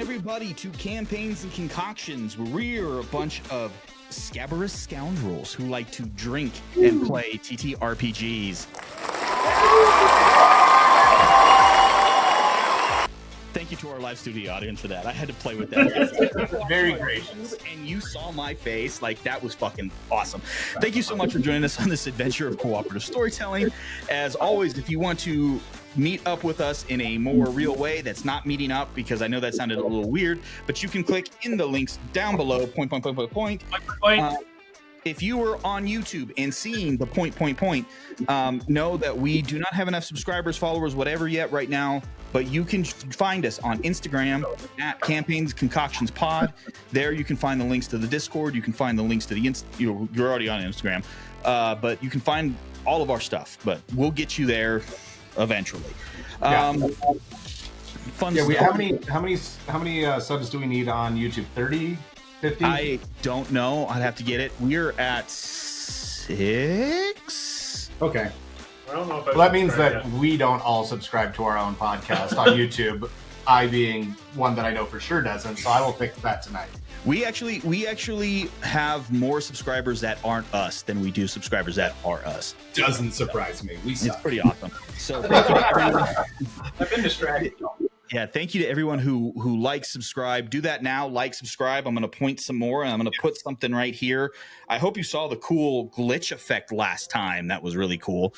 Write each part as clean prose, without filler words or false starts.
everybody to Campaigns and Concoctions. We're a bunch of scabrous scoundrels who like to drink and play TTRPGs. Thank you to our live studio audience for that. I had to play with that. Very gracious. And you saw my face. Like, that was fucking awesome. Thank you so much for joining us on this adventure of cooperative storytelling. As always, if you want to meet up with us in a more real way that's not meeting up, because I know that sounded a little weird, but you can click in the links down below. Point. If you were on YouTube and seeing the point, know that we do not have enough subscribers, followers, whatever yet right now, but you can find us on Instagram at Campaigns Concoctions Pod. There you can find the links to the Discord. You can find the links to the you're already on Instagram, but you can find all of our stuff. But we'll get you there eventually. Fun stuff. How many subs do we need on YouTube? 30? 50? I don't know. I'd have to get it. We're at 6. Okay. I don't know if that means that we don't all subscribe to our own podcast on YouTube. I being one that I know for sure doesn't, so I will fix that tonight. We actually have more subscribers that aren't us than we do subscribers that are us. Doesn't surprise me. We suck. It's pretty awesome. So I've been distracted. yeah, thank you to everyone who likes, subscribe. Do that now. Like, subscribe. I'm going to point some more, and I'm going to put something right here. I hope you saw the cool glitch effect last time. That was really cool.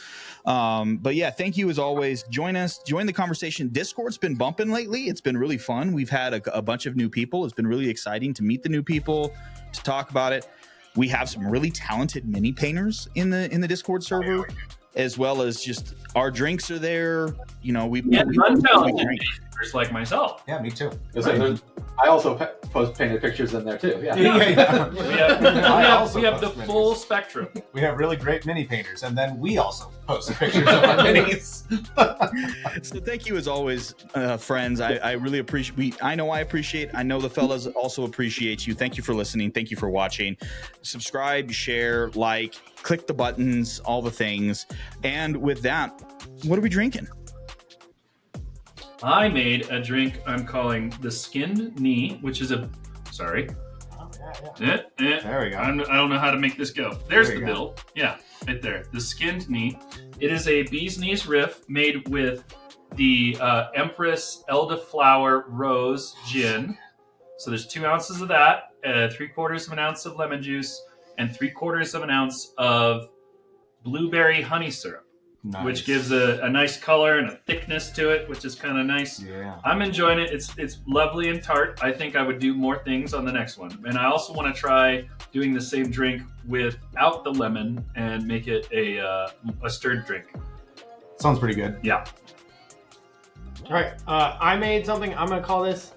But yeah, thank you as always. Join the conversation. Discord's been bumping lately. It's been really fun. We've had a bunch of new people. It's been really exciting to meet the new people, to talk about it. We have some really talented mini painters in the Discord server, as well as just our drinks are there. You know, we untalented painters like myself. Yeah, me too. Right. I also post painted pictures in there too. Yeah. We have the full spectrum. We have really great mini painters, and then we also post pictures of our minis. So thank you as always, friends. I really appreciate. I know the fellas also appreciate you. Thank you for listening. Thank you for watching. Subscribe, share, like, click the buttons, all the things. And with that, what are we drinking? I made a drink I'm calling the Skinned Knee, which is a... Sorry. Oh, yeah. There we go. I don't know how to make this go. There's the middle. Yeah, right there. The Skinned Knee. It is a bee's knees riff made with the Empress Elderflower Rose Gin. So there's 2 ounces of that, 3/4 of an ounce of lemon juice, and 3/4 of an ounce of blueberry honey syrup. Nice. Which gives a nice color and a thickness to it, which is kind of nice. Yeah, I'm enjoying it. It's lovely and tart. I think I would do more things on the next one. And I also want to try doing the same drink without the lemon and make it a stirred drink. Sounds pretty good. Yeah. All right. I made something. I'm going to call this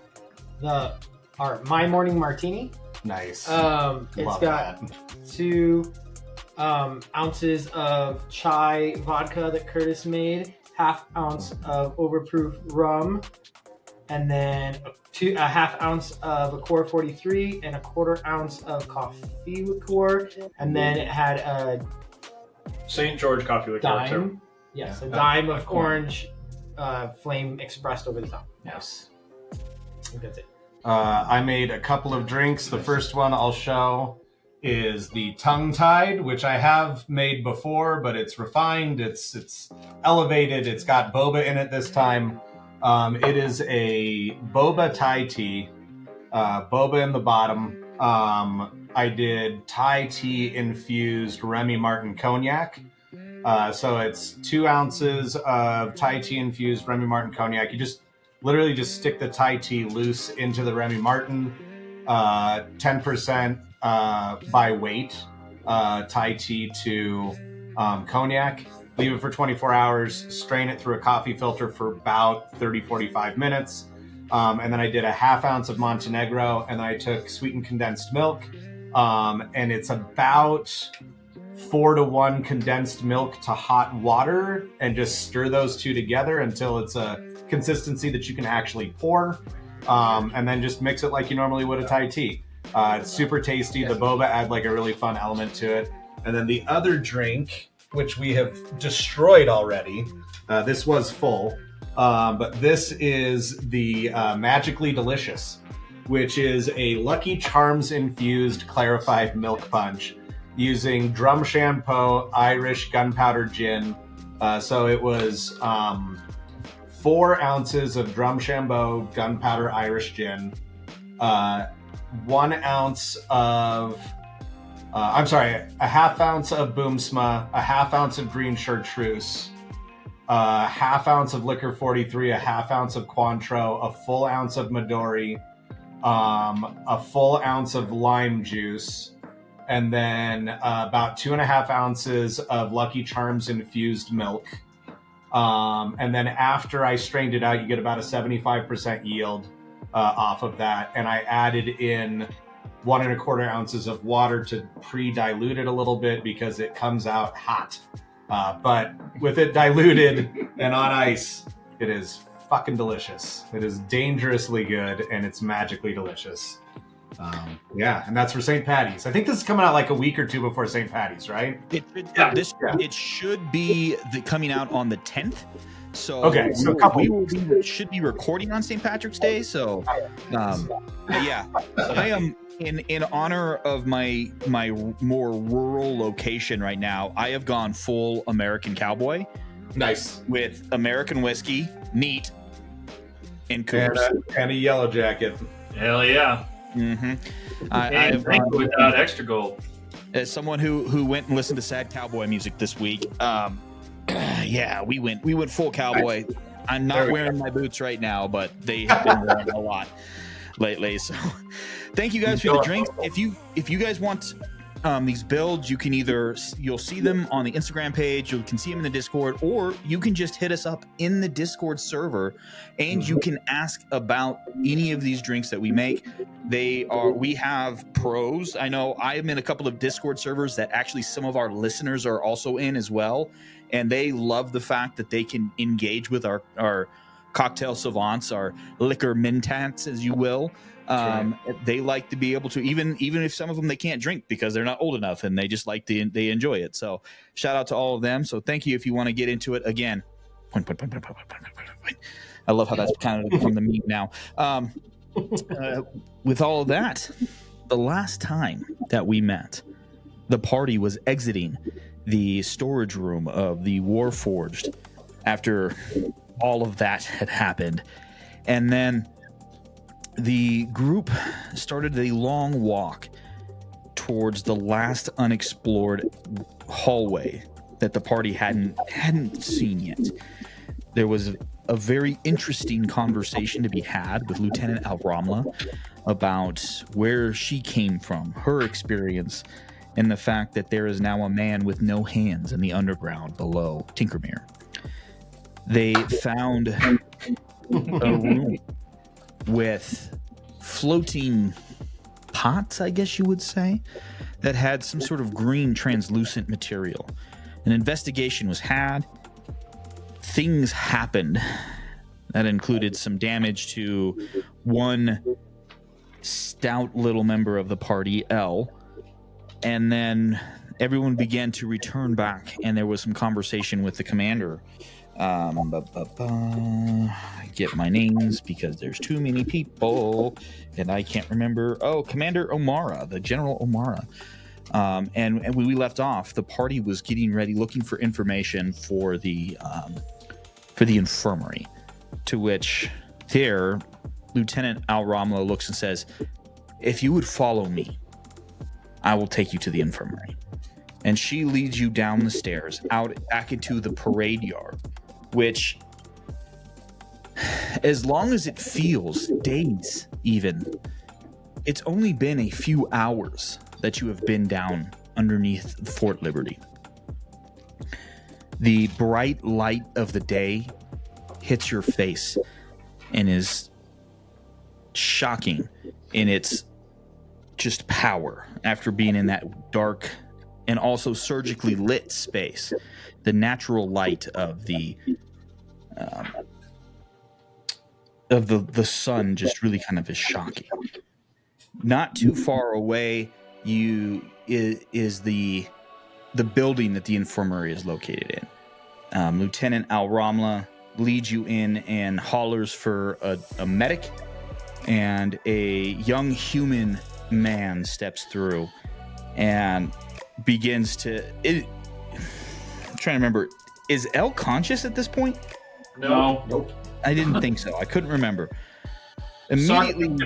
our My Morning Martini. Nice. It's got 2 ounces of chai vodka that Curtis made, 1/2 ounce of overproof rum, and then a 1/2 ounce of liqueur 43 and 1/4 ounce of coffee liqueur, and then it had a St. George coffee liqueur. dime. Yes, a dime of orange flame expressed over the top. Yes. I think that's it. I made a couple of drinks. The first one I'll show is the Tongue-Tied, which I have made before, but it's refined, it's elevated, it's got boba in it this time. It is a boba Thai tea, boba in the bottom. I did Thai tea infused Remy Martin cognac. So it's 2 ounces of Thai tea infused Remy Martin cognac. You literally just stick the Thai tea loose into the Remy Martin, 10% by weight, Thai tea to cognac. Leave it for 24 hours, strain it through a coffee filter for about 30-45 minutes. And then I did a 1/2 ounce of Montenegro, and then I took sweetened condensed milk. And it's about 4-to-1 condensed milk to hot water, and just stir those 2 together until it's a consistency that you can actually pour. And then just mix it like you normally would a Thai tea. It's super tasty. The boba add like a really fun element to it. And then the other drink, which we have destroyed already, this was full, But this is the Magically Delicious, which is a Lucky Charms infused clarified milk punch using drum shampoo, Irish gunpowder gin. So it was 4 ounces of drum shampoo, gunpowder, Irish gin, 1 ounce of, a half ounce of boomsma, a half ounce of green chartreuse, a half ounce of liquor 43, a half ounce of Cointreau, a full ounce of Midori, a full ounce of lime juice, and then about 2.5 ounces of Lucky Charms infused milk. And then after I strained it out, you get about a 75% yield off of that. And I added in 1.25 ounces of water to pre-dilute it a little bit because it comes out hot. But with it diluted and on ice, it is fucking delicious. It is dangerously good, and it's magically delicious. Yeah, and that's for St. Patty's. I think this is coming out like a week or two before St. Patty's, right? It should be coming out on the 10th. So okay, so should be recording on St. Patrick's Day. So yeah, I am in honor of my more rural location right now. I have gone full American cowboy. Nice. With American whiskey, neat, and coolers. And a yellow jacket. Hell yeah. Mm-hmm. And without extra gold. As someone who went and listened to sad cowboy music this week, yeah, we went full cowboy. I'm not wearing my boots right now, but they have been wearing a lot lately. So, thank you guys for the drinks. If you guys want these builds, you'll see them on the Instagram page. You can see them in the Discord, or you can just hit us up in the Discord server, and you can ask about any of these drinks that we make. We have pros. I know I'm in a couple of Discord servers that actually some of our listeners are also in as well, and they love the fact that they can engage with our cocktail savants, our liquor mentats, as you will. They like to be able to, even if some of them they can't drink because they're not old enough, and they just they enjoy it. So shout out to all of them. So thank you. If you want to get into it again, I love how that's kind of become the meme now. With all of that, the last time that we met, the party was exiting the storage room of the Warforged after all of that had happened, and then the group started a long walk towards the last unexplored hallway that the party hadn't seen yet. There was a very interesting conversation to be had with Lieutenant Al-Ramla about where she came from, her experience, and the fact that there is now a man with no hands in the underground below Tinkermere. They found a room with floating pots, I guess you would say, that had some sort of green translucent material. An investigation was had. Things happened that included some damage to one stout little member of the party, L, and then everyone began to return back, and there was some conversation with the commander. Get my names because there's too many people and I can't remember. Oh, Commander O'Mara, the General O'Mara. And when we left off, the party was getting ready, looking for information for the infirmary, to which there Lieutenant Al-Ramla looks and says, "If you would follow me, I will take you to the infirmary." And she leads you down the stairs out back into the parade yard, which, as long as it feels, days even, it's only been a few hours that you have been down underneath Fort Liberty. The bright light of the day hits your face and is shocking in its just power after being in that dark and also surgically lit space. The natural light of the sun just really kind of is shocking. Not too far away is the building that the infirmary is located in. Lieutenant Al-Ramla leads you in and hollers for a medic, and a young human man steps through and begins to... I'm trying to remember. Is Elle conscious at this point? No. Nope. I didn't think so. I couldn't remember. Immediately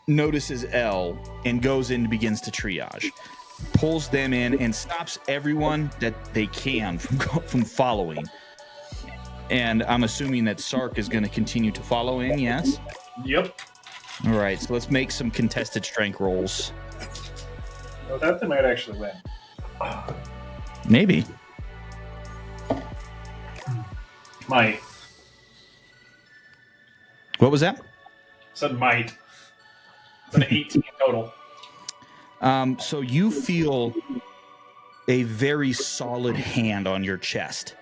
notices Elle and goes in and begins to triage. Pulls them in and stops everyone that they can from following. And I'm assuming that Sark is going to continue to follow in, yes? Yep. All right, so let's make some contested strength rolls. Well, that they might actually win. Maybe. Might. What was that? Said might. It's an 18 total. So you feel a very solid hand on your chest.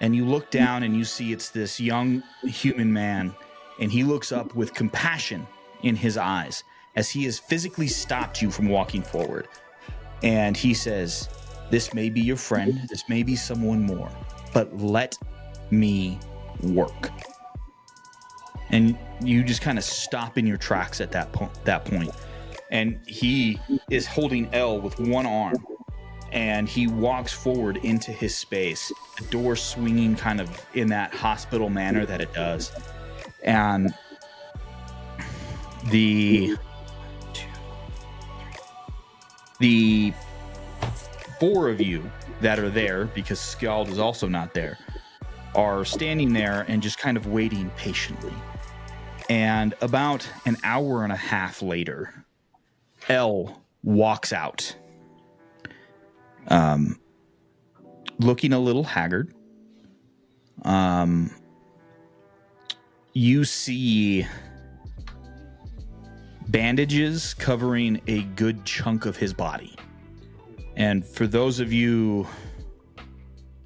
And you look down and you see it's this young human man. And he looks up with compassion in his eyes as he has physically stopped you from walking forward. And he says, "This may be your friend. This may be someone more. But let me work." And you just kind of stop in your tracks at that point. And he is holding Elle with one arm. And he walks forward into his space, the door swinging kind of in that hospital manner that it does. And the four of you that are there, because Skald is also not there, are standing there and just kind of waiting patiently. And about an hour and a half later, Elle walks out, looking a little haggard. You see bandages covering a good chunk of his body. And for those of you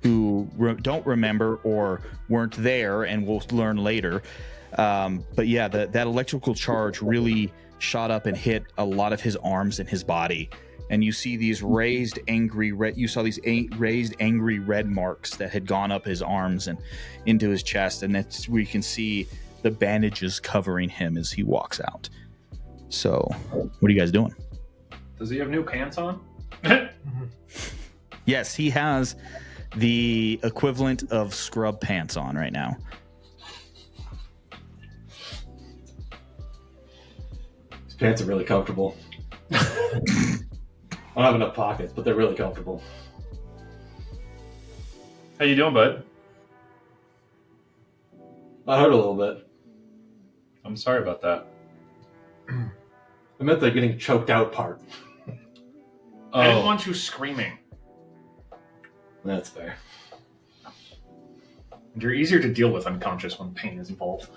who don't remember or weren't there, and we'll learn later, but yeah, that electrical charge really shot up and hit a lot of his arms and his body. And you see these raised angry red marks that had gone up his arms and into his chest, and that's where you can see the bandages covering him as he walks out. So, what are you guys doing? Does he have new pants on? Yes, he has the equivalent of scrub pants on right now. His pants are really comfortable. I don't have enough pockets, but they're really comfortable. How you doing, bud? I hurt a little bit. I'm sorry about that. I meant the getting choked out part. I didn't want you screaming. That's fair. You're easier to deal with unconscious when pain is involved.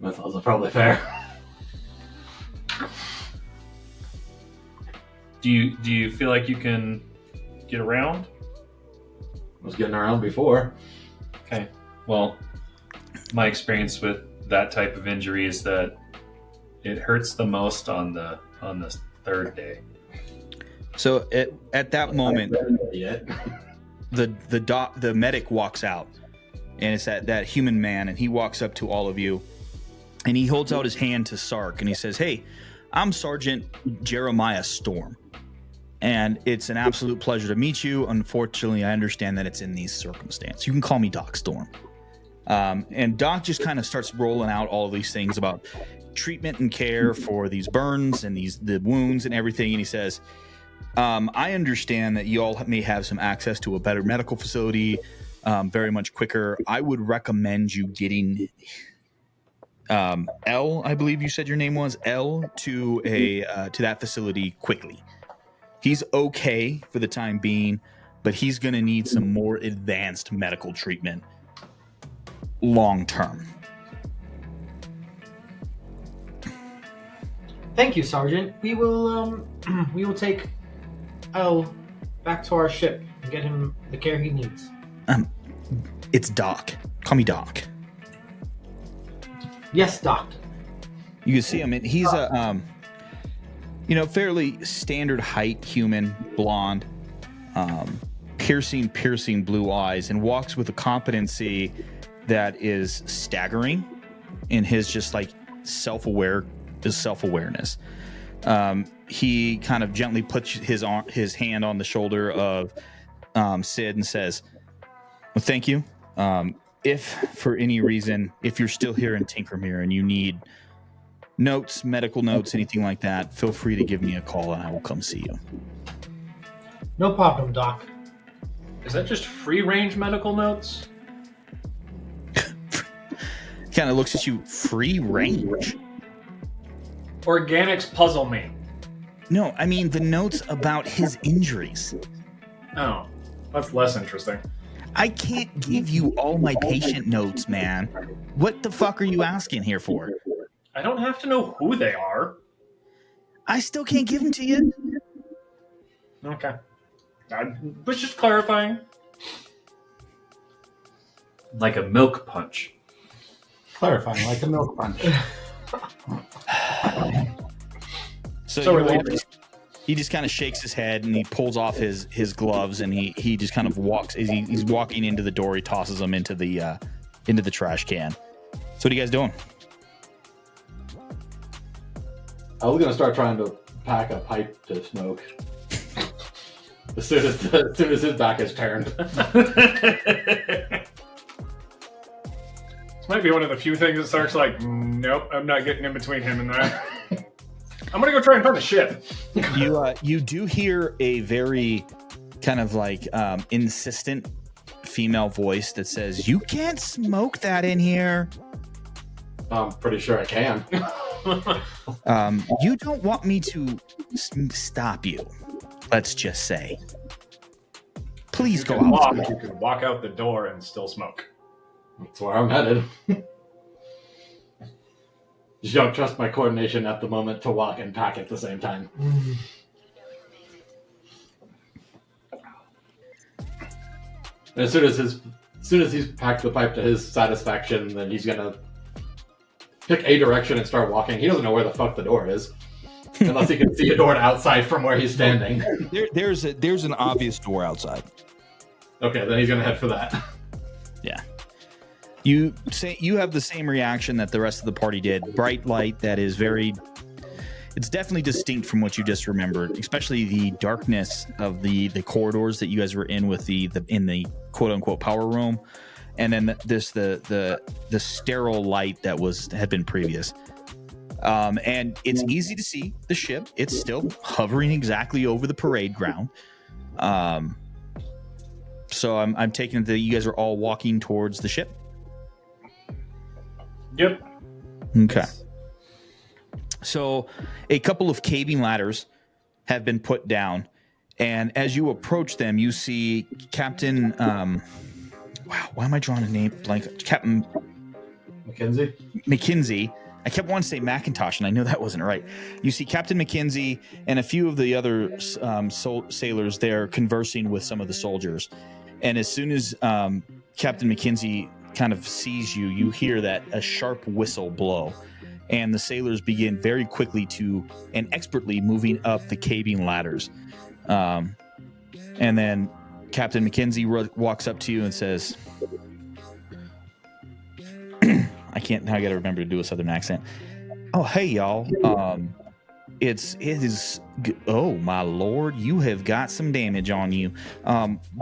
That's also probably fair. Do you feel like you can get around? I was getting around before. Okay. Well, my experience with that type of injury is that it hurts the most on the third day. So at that moment, Yet. the medic walks out, and it's that human man, and he walks up to all of you, and he holds out his hand to Sark, and he says, "Hey, I'm Sergeant Jeremiah Storm, and it's an absolute pleasure to meet you. Unfortunately, I understand that it's in these circumstances. You can call me Doc Storm." And Doc just kind of starts rolling out all of these things about treatment and care for these burns and the wounds and everything, and he says, I understand that you all may have some access to a better medical facility very much quicker. I would recommend you getting Elle, I believe you said your name was, Elle, to that facility quickly. He's okay for the time being, but he's going to need some more advanced medical treatment long term. Thank you, Sergeant. We will take Elle back to our ship and get him the care he needs. It's Doc. Call me Doc. Yes, Doctor. You can see him. He's a fairly standard height human, blonde, piercing blue eyes and walks with a competency that is staggering in his just like self-awareness. He kind of gently puts his hand on the shoulder of Sid and says, well, thank you. If for any reason, if you're still here in Tinkermere and you need notes, medical notes, anything like that, feel free to give me a call and I will come see you. No problem, Doc. Is that just free range medical notes? Kind of looks at you, free range. Organics puzzle me. No, I mean the notes about his injuries. Oh, that's less interesting. I can't give you all my patient notes, man. What the fuck are you asking here for? I don't have to know who they are. I still can't give them to you. Okay. I was just clarifying. Like a milk punch. Clarifying, like a milk punch. So he just kind of shakes his head and he pulls off his gloves and he just kind of walks. As he's walking into the door, he tosses them into the trash can. So what are you guys doing? I was gonna start trying to pack a pipe to smoke as soon as his back is turned. This might be one of the few things that starts like, nope, I'm not getting in between him and that. I'm gonna go try and find the ship. You do hear a very kind of like insistent female voice that says, "You can't smoke that in here." I'm pretty sure I can. You don't want me to stop you. Let's just say. Please go out. You can walk out the door and still smoke. That's where I'm headed. Just don't trust my coordination at the moment to walk and pack at the same time. And as soon as he's packed the pipe to his satisfaction, then he's gonna pick a direction and start walking. He doesn't know where the fuck the door is, unless he can see a door outside from where he's standing. There's an obvious door outside. Okay, then he's gonna head for that. Yeah. You have the same reaction that the rest of the party did. Bright light that is it's definitely distinct from what you just remembered, especially the darkness of the corridors that you guys were in with in the quote unquote power room. And then the sterile light that had been previous. And it's easy to see the ship. It's still hovering exactly over the parade ground. So I'm taking it that you guys are all walking towards the ship. Yep. Okay. So a couple of caving ladders have been put down, and as you approach them, you see Captain. Wow, why am I drawing a name blank? Captain McKinsey. I kept wanting to say Macintosh, and I know that wasn't right. You see Captain McKinsey and a few of the other sailors there conversing with some of the soldiers. And as soon as Captain McKinsey kind of sees you, you hear a sharp whistle blow. And the sailors begin very quickly and expertly moving up the caving ladders. And then Captain McKinsey walks up to you and says, I gotta remember to do a southern accent. Oh, hey, y'all. Oh, my lord, you have got some damage on you.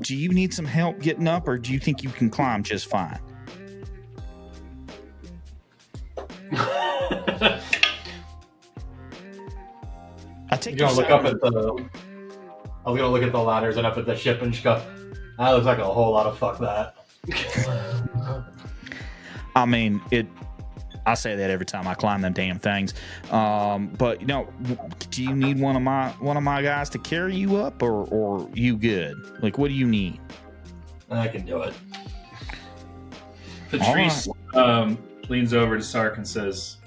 Do you need some help getting up, or do you think you can climb just fine? I was gonna look at the ladders and up at the ship and just go, that looks like a whole lot of fuck that. I mean, I say that every time I climb them damn things. But do you need one of my guys to carry you up, or you good? Like, what do you need? I can do it. Patrice leans over to Sark and says,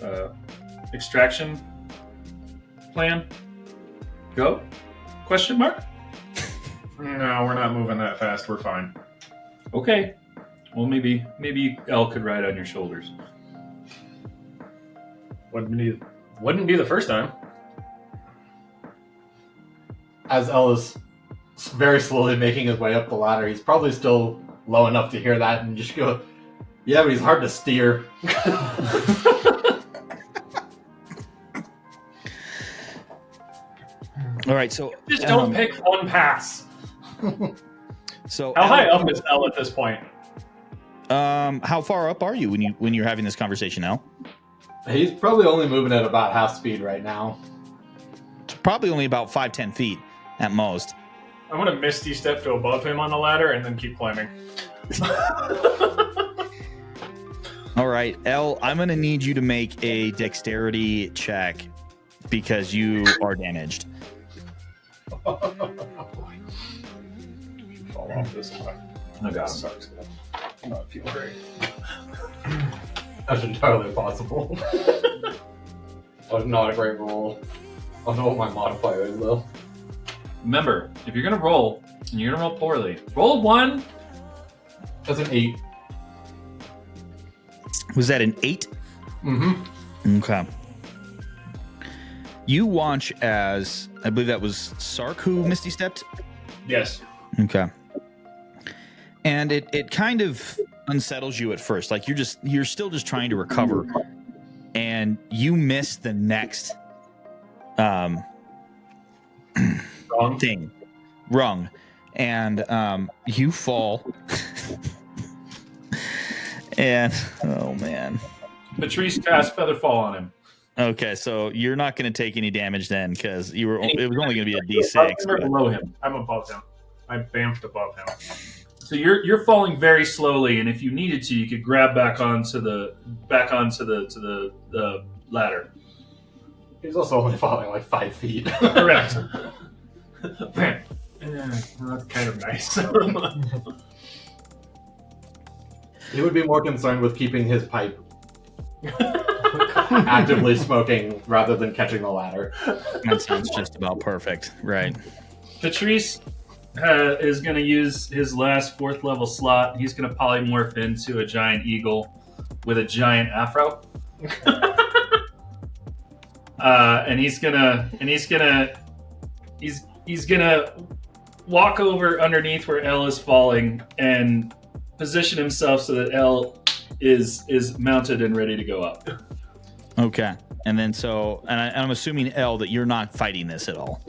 extraction plan? Go? Question mark? No, we're not moving that fast. We're fine. Okay. Well, maybe Elle could ride on your shoulders. Wouldn't be the first time. As Elle is very slowly making his way up the ladder. He's probably still low enough to hear that and just go, yeah, but he's hard to steer. All right, so Just don't pick one pass. So How high up is L at this point? how far up are you when you're having this conversation, Al? He's probably only moving at about half speed right now. It's probably only about 5-10 feet at most. I'm gonna Misty step to above him on the ladder and then keep climbing. All right, Elle, I'm going to need you to make a dexterity check because you are damaged. Fall off this way. I got him. Sucks. I don't feel great. That's entirely possible. That's not a great roll. I don't know what my modifier is, though. Remember, if you're gonna roll and you're gonna roll poorly, roll 1. That's an 8. Was that an 8? Mm-hmm. Okay. You watch as, I believe that was Sark who Misty stepped? Yes. Okay. And it kind of unsettles you at first. Like you're still just trying to recover. And you miss the next rung. And you fall. And oh man. Patrice cast Featherfall on him. Okay, so you're not going to take any damage then because it was only going to be a D6. Above him or below him. I'm above him. I bamfed above him. So you're falling very slowly, and if you needed to, you could grab back onto the ladder. He's also only falling like 5 feet. Correct. Man, that's kind of nice. He would be more concerned with keeping his pipe actively smoking rather than catching the ladder. That sounds just about perfect, right? Patrice is going to use his last 4th level slot. He's going to polymorph into a giant eagle with a giant afro. And he's gonna walk over underneath where Elle is falling and position himself so that Elle is mounted and ready to go up. Okay, and then I'm assuming Elle that you're not fighting this at all.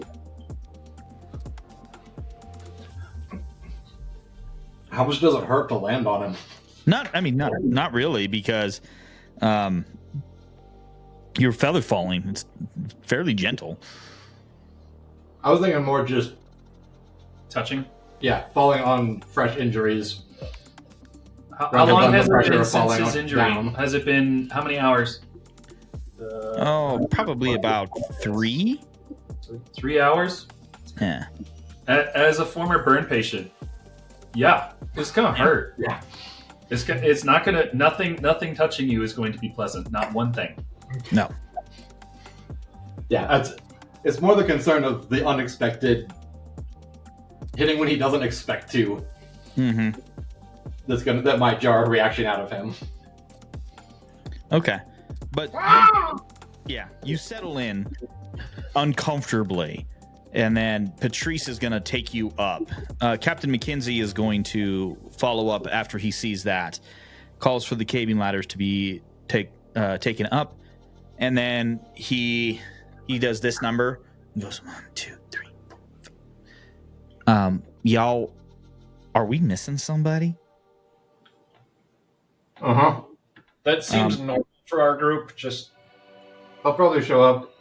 How much does it hurt to land on him? Not really, because you're feather falling. It's fairly gentle. I was thinking more just Touching. Falling on fresh injuries. How long has it pressure been of since falling his injury? down. Has it been how many hours? Probably about 3. 3 hours? Yeah. As a former burn patient, yeah, it's gonna hurt. Yeah. It's not gonna. Nothing touching you is going to be pleasant. Not one thing. No. Yeah, it's more the concern of the unexpected hitting when he doesn't expect to. Mm-hmm. That might jar a reaction out of him. Okay, but you settle in uncomfortably, and then Patrice is going to take you up. Captain McKenzie is going to follow up after he sees that. Calls for the caving ladders to be taken up, and then he does this number. He goes 1, 2, 3, 4, 5. Y'all, are we missing somebody? Uh-huh. That seems normal for our group. Just I'll probably show up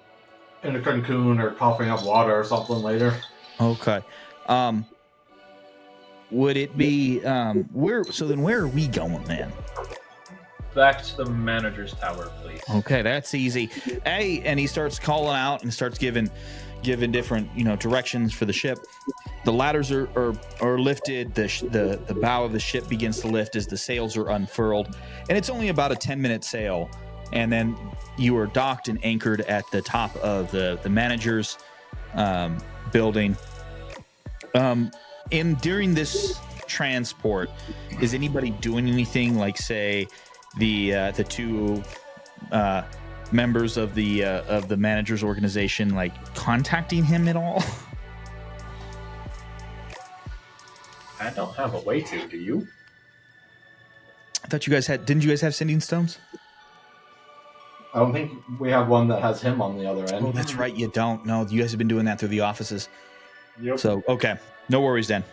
in a cocoon or coughing up water or something later. Okay. Would it be where are we going then? back to the manager's tower, please. Okay, that's easy. And he starts calling out and starts giving different directions for the ship. The ladders are lifted. The bow of the ship begins to lift as the sails are unfurled, and it's only about a 10-minute sail. And then you are docked and anchored at the top of the manager's building. During this transport, is anybody doing anything like, say, the two members of the manager's organization, like contacting him at all? I don't have a way to. Do you? I thought you guys had. Didn't you guys have sending stones? I don't think we have one that has him on the other end. Oh, that's right. You don't. No, you guys have been doing that through the offices. Yep. So okay, no worries then.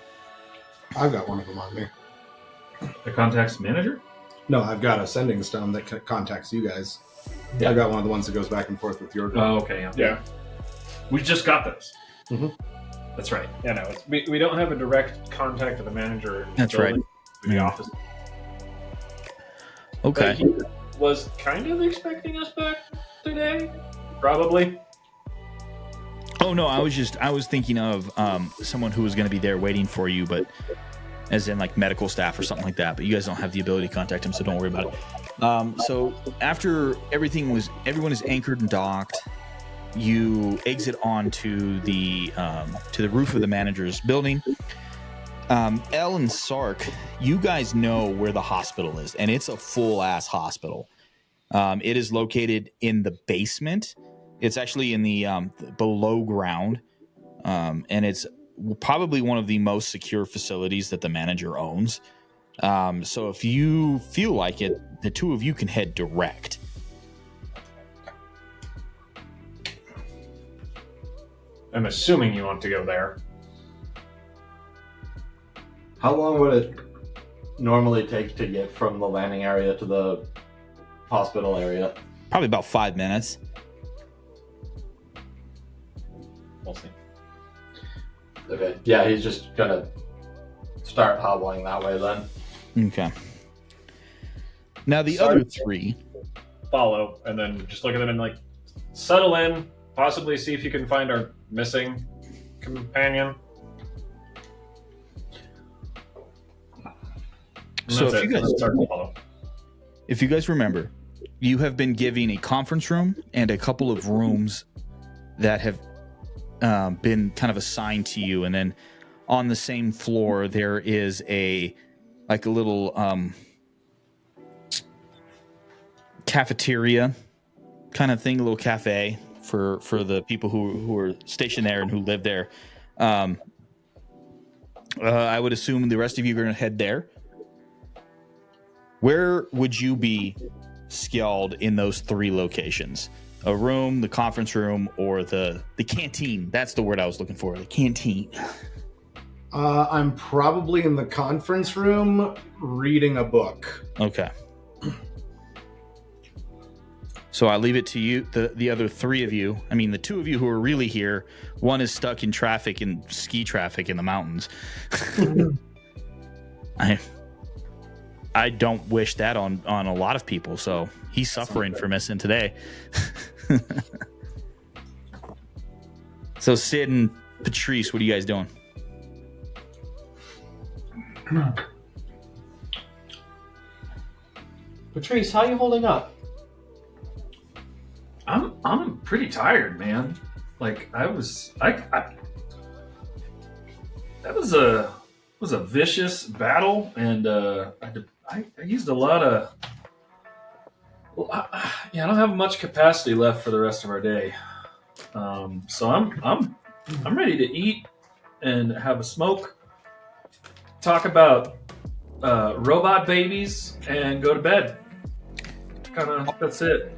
I've got one of them on me. The contacts manager? No, I've got a sending stone that contacts you guys. Yeah. I've got one of the ones that goes back and forth with your group. Oh, okay. Yeah. We just got those. Mhm. That's right. Yeah, no, we don't have a direct contact with the manager. In the That's right. building, in the Yeah. office. Okay. But he was kind of expecting us back today. Probably. Oh no, I was thinking of someone who was going to be there waiting for you, but as in like medical staff or something like that. But you guys don't have the ability to contact him, so don't worry about it. So after everyone is anchored and docked, you exit onto the roof of the manager's building. Elle and Sark, you guys know where the hospital is, and it's a full-ass hospital. It is located in the basement. It's actually in the below ground, and it's probably one of the most secure facilities that the manager owns. So if you feel like it, the two of you can head direct. I'm assuming you want to go there. How long would it normally take to get from the landing area to the hospital area? Probably about 5 minutes. We'll see. Okay. Yeah, he's just gonna start hobbling that way then. Okay. Now the Sorry. other three. Follow, and then just look at them and like settle in. Possibly see if you can find our missing companion. And So that's if it. you guys- Let's start to follow. If you guys remember, you have been given a conference room and a couple of rooms that have been kind of assigned to you, and then on the same floor there is a little cafeteria kind of thing, a little cafe for the people who are stationed there and who live there. I would assume the rest of you are going to head there. Where would you be skilled in those three locations? A room, the conference room, or the canteen? That's the word I was looking for, the canteen. I'm probably in the conference room reading a book. Okay. So I leave it to you, the other three of you. I mean, the two of you who are really here, one is stuck in traffic and ski traffic in the mountains. I don't wish that on a lot of people, so he's suffering for missing today. So Sid and Patrice, what are you guys doing? Patrice, how you holding up? I'm pretty tired, man. Like that was a vicious battle, and I used a lot of. Well, I don't have much capacity left for the rest of our day, so I'm ready to eat and have a smoke, talk about robot babies, and go to bed. That's it.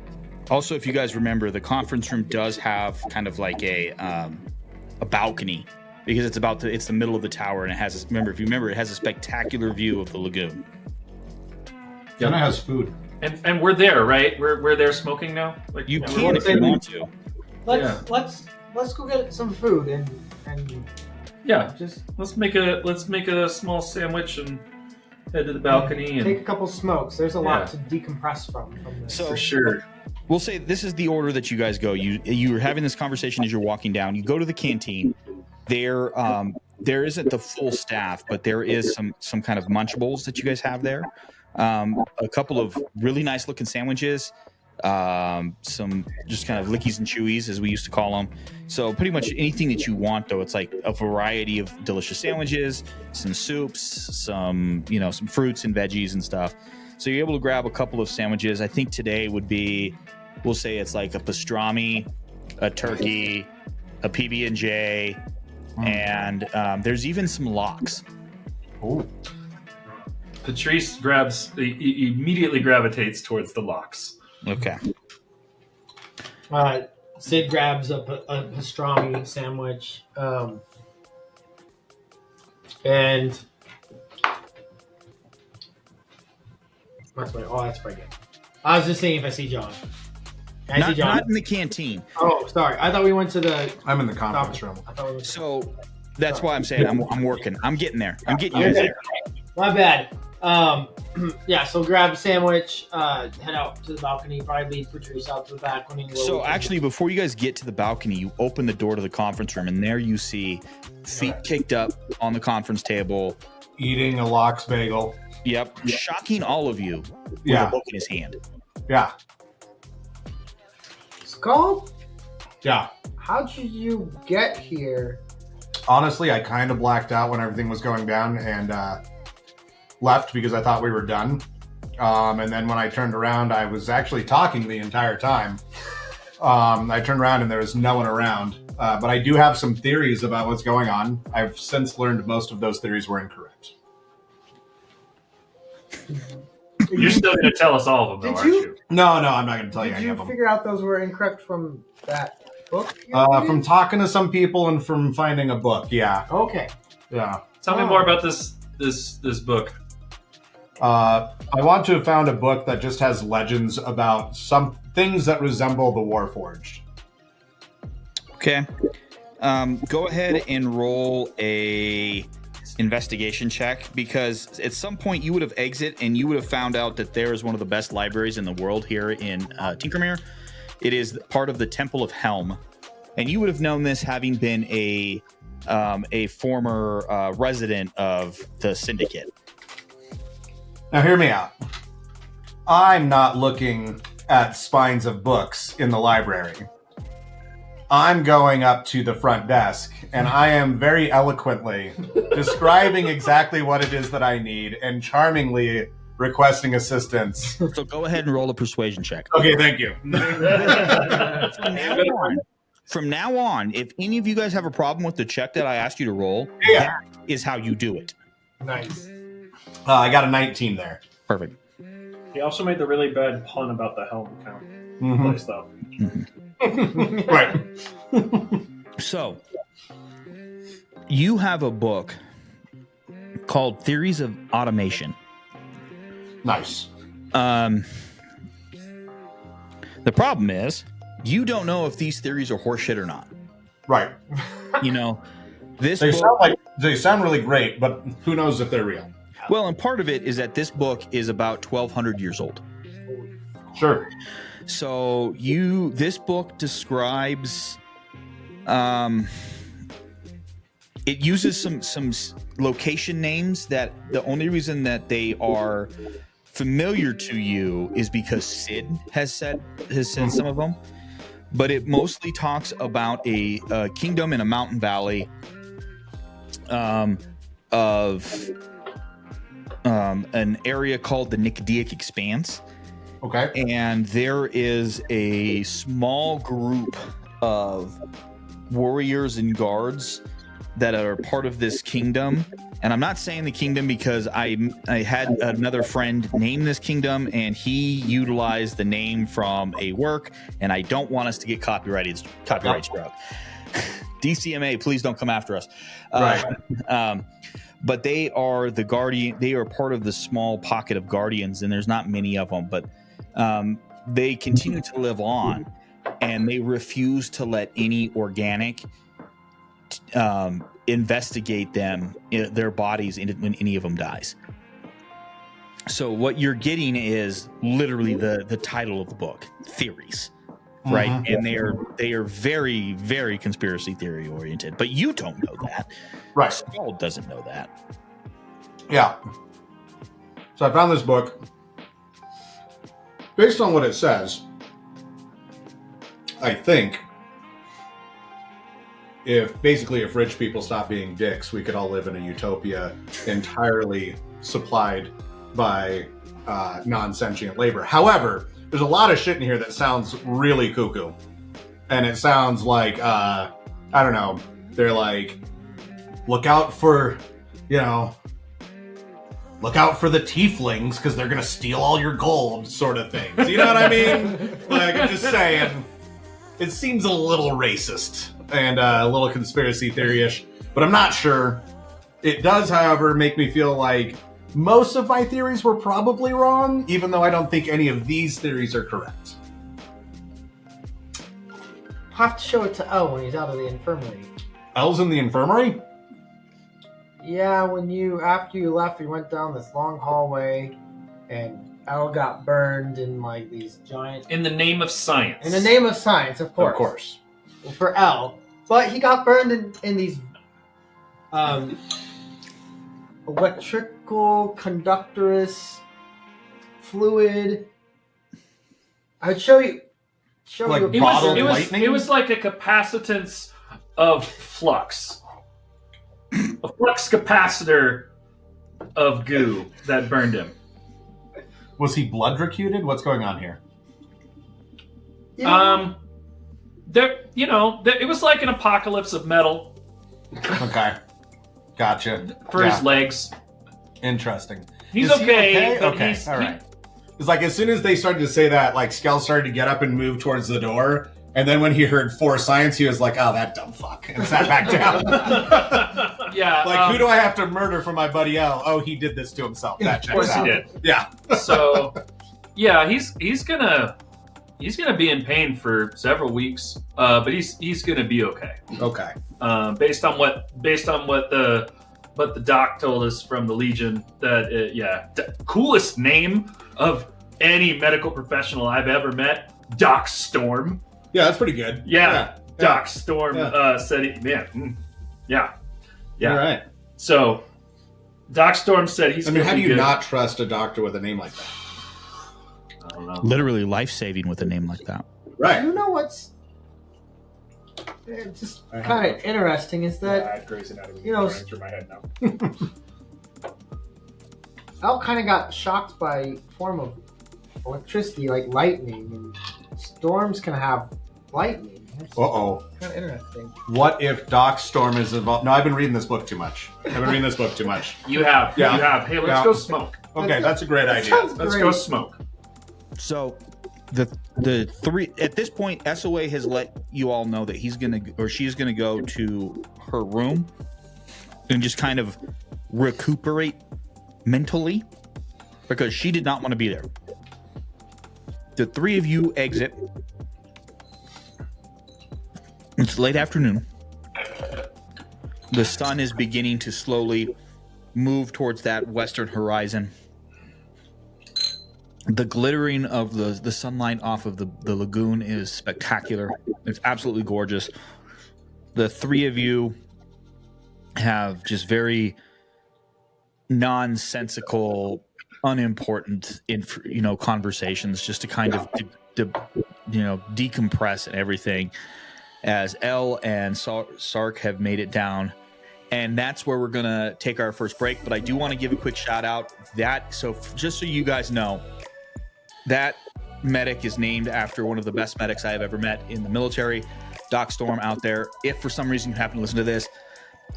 Also, if you guys remember, the conference room does have kind of like a balcony because it's the middle of the tower, and it has this, it has a spectacular view of the lagoon. And it has food. And we're there, right? We're there smoking now. Like You know, can if you want to. Let's go get some food and Yeah, just let's make a small sandwich and head to the balcony take a and couple smokes. There's a lot to decompress from this. So for sure. we'll say this is the order that you guys go. You're having this conversation as you're walking down. You go to the canteen. There isn't the full staff, but there is some kind of munchables that you guys have there. A couple of really nice looking sandwiches, some just kind of lickies and chewies, as we used to call them. So pretty much anything that you want, though. It's like a variety of delicious sandwiches, some soups, some fruits and veggies and stuff. So you're able to grab a couple of sandwiches. I think today would be, we'll say it's like a pastrami, a turkey, a PB&J, and there's even some lox. Ooh. Patrice immediately gravitates towards the locks. Okay. Sid grabs a pastrami sandwich, and that's pretty good. I was just saying if I see John. Can I see John? Not in the canteen. Oh, sorry. I thought we went to the I'm in the conference room. I thought we went So that's why I'm saying I'm working. I'm getting there. I'm getting you there. My bad. Yeah, so grab a sandwich, head out to the balcony, probably lead Patrice out to the balcony. So actually, before you guys get to the balcony, you open the door to the conference room, and there you see feet kicked up on the conference table. Eating a lox bagel. Yep. Shocking all of you with Yeah. a book in his hand. Yeah. Skull, Yeah. how'd you get here? Honestly, I kind of blacked out when everything was going down and left because I thought we were done. And then when I turned around, I was actually talking the entire time. I turned around and there was no one around. But I do have some theories about what's going on. I've since learned most of those theories were incorrect. You're still going to tell us all of them, though, Did aren't you? you? No, I'm not going to tell you Did any you of them. figure out those were incorrect from that book? From talking to some people and from finding a book, yeah. Okay. Yeah. Tell me more about this book. I want to have found a book that just has legends about some things that resemble the Warforged. Okay. Go ahead and roll a investigation check, because at some point you would have exited and you would have found out that there is one of the best libraries in the world here in Tinkermere. It is part of the Temple of Helm, and you would have known this having been a former resident of the Syndicate. Now, hear me out. I'm not looking at spines of books in the library. I'm going up to the front desk, and I am very eloquently describing exactly what it is that I need and charmingly requesting assistance. So go ahead and roll a persuasion check. Okay, thank you. From now on, if any of you guys have a problem with the check that I asked you to roll, Yeah. that is how you do it. Nice. I got a 19 there. Perfect. He also made the really bad pun about the helm count Mhm. place, though. Right. So, you have a book called Theories of Automation. Nice. The problem is, you don't know if these theories are horseshit or not. Right. You know, this They book, sound really great, but who knows if they're real? well, and part of it is that this book is about 1,200 years old. Sure. So this book describes, it uses some location names that the only reason that they are familiar to you is because Sid has said some of them, but it mostly talks about a kingdom in a mountain valley of an area called the Nicodeic Expanse. Okay. And there is a small group of warriors and guards that are part of this kingdom. And I'm not saying the kingdom because I had another friend name this kingdom, and he utilized the name from a work, and I don't want us to get copyright struck. DCMA, please don't come after us. Right. But they are the guardian. They are part of the small pocket of guardians, and there's not many of them, but they continue to live on, and they refuse to let any organic investigate their bodies when any of them dies. So what you're getting is literally the title of the book, Theories, right? Mhm. And they are very, very conspiracy theory oriented, but you don't know that. Right. Skull doesn't know that. Yeah. So I found this book. Based on what it says, I think if rich people stop being dicks, we could all live in a utopia entirely supplied by non-sentient labor. However, there's a lot of shit in here that sounds really cuckoo. And it sounds like, I don't know, they're like, look out for, look out for the tieflings because they're gonna steal all your gold, sort of things. You know what I mean? Like, I'm just saying, it seems a little racist and a little conspiracy theory-ish, but I'm not sure. It does, however, make me feel like most of my theories were probably wrong, even though I don't think any of these theories are correct. Have to show it to El when he's out of the infirmary. El's in the infirmary? Yeah, after you left, we went down this long hallway, and El got burned in like these giant. In the name of science. In the name of science, of course. Of course. For El, but he got burned in these electrical conductorous fluid. I'd show you. Like you. bottled lightning? It was like a capacitance of flux. A flux capacitor of goo that burned him. Was he blood recuted? What's going on here? Yeah. It was like an apocalypse of metal Okay. Gotcha. for his legs. Interesting. He's Is he okay, but okay. he's All right. It's like as soon as they started to say that, like Skell started to get up and move towards the door, and then when he heard for science, he was like, "Oh, that dumb fuck," and sat back down. Yeah. Like, who do I have to murder for my buddy L? Oh, he did this to himself. That Of course checks he out. did. Yeah. So, yeah, he's gonna be in pain for several weeks, but he's gonna be okay. Okay. Based on what the doc told us from the Legion, that coolest name of any medical professional I've ever met, Doc Storm. Yeah, that's pretty good. Yeah. Doc Storm Yeah. said it. Man, yeah. All right. So, Doc Storm said he's. I mean, gonna how do be you good. not trust a doctor with a name like that? I don't know. Literally life-saving with a name like that. Right. You know what's just kind of interesting is I that had Grey's Anatomy you know, running through my head now. El kind of got shocked by a form of electricity, like lightning, and storms can have lightning. It's Uh-oh. kind of interesting. What if Doc Storm is involved? No, I've been reading this book too much. You have. You have. Yeah. Hey, let's Yeah. go smoke. Okay, that's a great idea. Sounds Let's great. go smoke. So the three at this point, SOA has let you all know that she's gonna go to her room and just kind of recuperate mentally because she did not want to be there. The three of you exit. It's late afternoon. The sun is beginning to slowly move towards that western horizon. The glittering of the sunlight off of the lagoon is spectacular. It's absolutely gorgeous. The three of you have just very nonsensical, unimportant, conversations just to kind of decompress and everything. As El and Sark have made it down. And that's where we're going to take our first break. But I do want to give a quick shout out. Just so you guys know, that medic is named after one of the best medics I have ever met in the military, Doc Storm out there. If for some reason you happen to listen to this,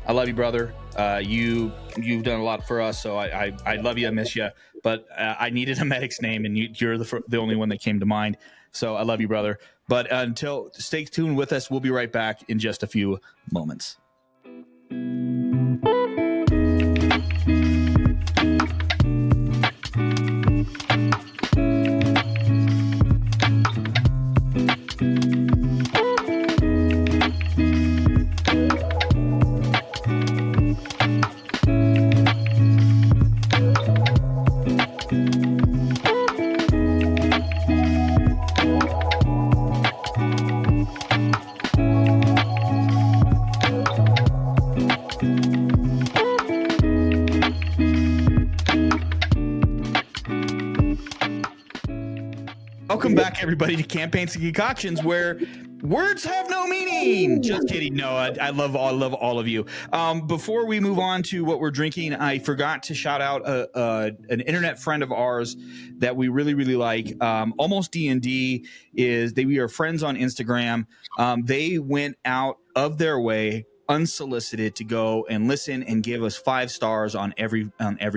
I love you, brother. You've done a lot for us, so I love you. I miss you. But I needed a medic's name, and you're the only one that came to mind. So I love you, brother. But stay tuned with us. We'll be right back in just a few moments. Welcome back, everybody, to Campaigns and Concoctions, where words have no meaning. Just kidding. No, I love all of you. Before we move on to what we're drinking, I forgot to shout out an internet friend of ours that we really, really like. Almost DnD we are friends on Instagram. They went out of their way unsolicited to go and listen and give us 5 stars on every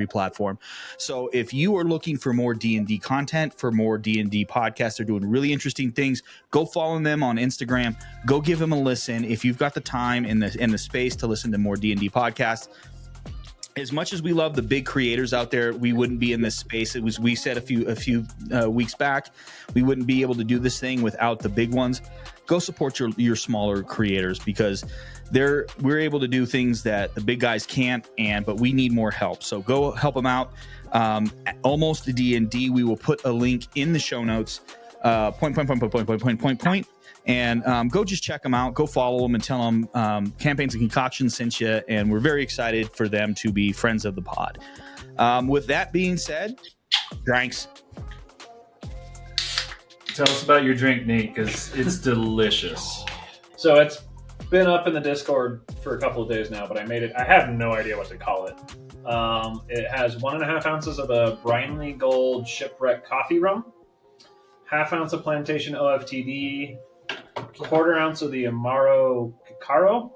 platform. So if you are looking for more D&D content, for more D&D podcasts, they're doing really interesting things. Go follow them on Instagram. Go give them a listen if you've got the time and the space to listen to more D&D podcasts. As much as we love the big creators out there, we wouldn't be in this space. We said a few weeks back, we wouldn't be able to do this thing without the big ones. Go support your smaller creators, because we're able to do things that the big guys can't, but we need more help. So go help them out. Almost D&D, we will put a link in the show notes. Point. And go just check them out. Go follow them and tell them Campaigns and Concoctions sent you. And we're very excited for them to be friends of the pod. With that being said, drinks. Tell us about your drink, Nate, because it's delicious. So it's been up in the Discord for a couple of days now, but I made it. I have no idea what to call it. It has 1.5 ounces of the Brinley Gold Shipwreck Coffee Rum, 1/2 ounce of Plantation OFTD, 1/4 ounce of the Amaro Cicaro.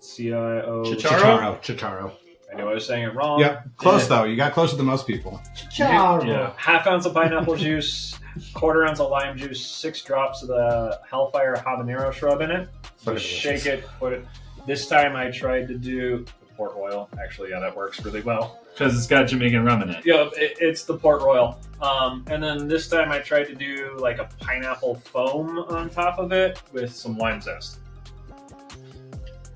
CIO. Chicharo. I knew I was saying it wrong. Yep. Close, though. You got closer than most people. Ciao. Yeah. 1/2 ounce of pineapple juice, 1/4 ounce of lime juice, 6 drops of the Hellfire habanero shrub in it. So shake it, put it. This time I tried to do the port royal. Actually, yeah, that works really well. Because it's got Jamaican rum in it. Yeah, it's the port royal. And then this time I tried to do like a pineapple foam on top of it with some lime zest.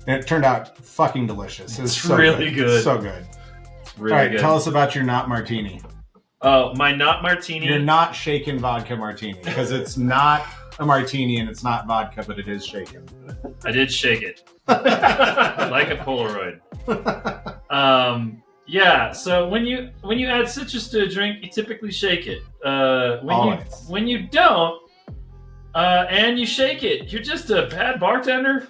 And it turned out fucking delicious. It's so really good. So good. It's really All right, good. tell us about your not martini. Oh, my not martini. Your not shaken vodka martini, because it's not a martini and it's not vodka, but it is shaken. I did shake it. Like a Polaroid. Yeah, so when you add citrus to a drink, you typically shake it. Always. When you don't, and you shake it, you're just a bad bartender.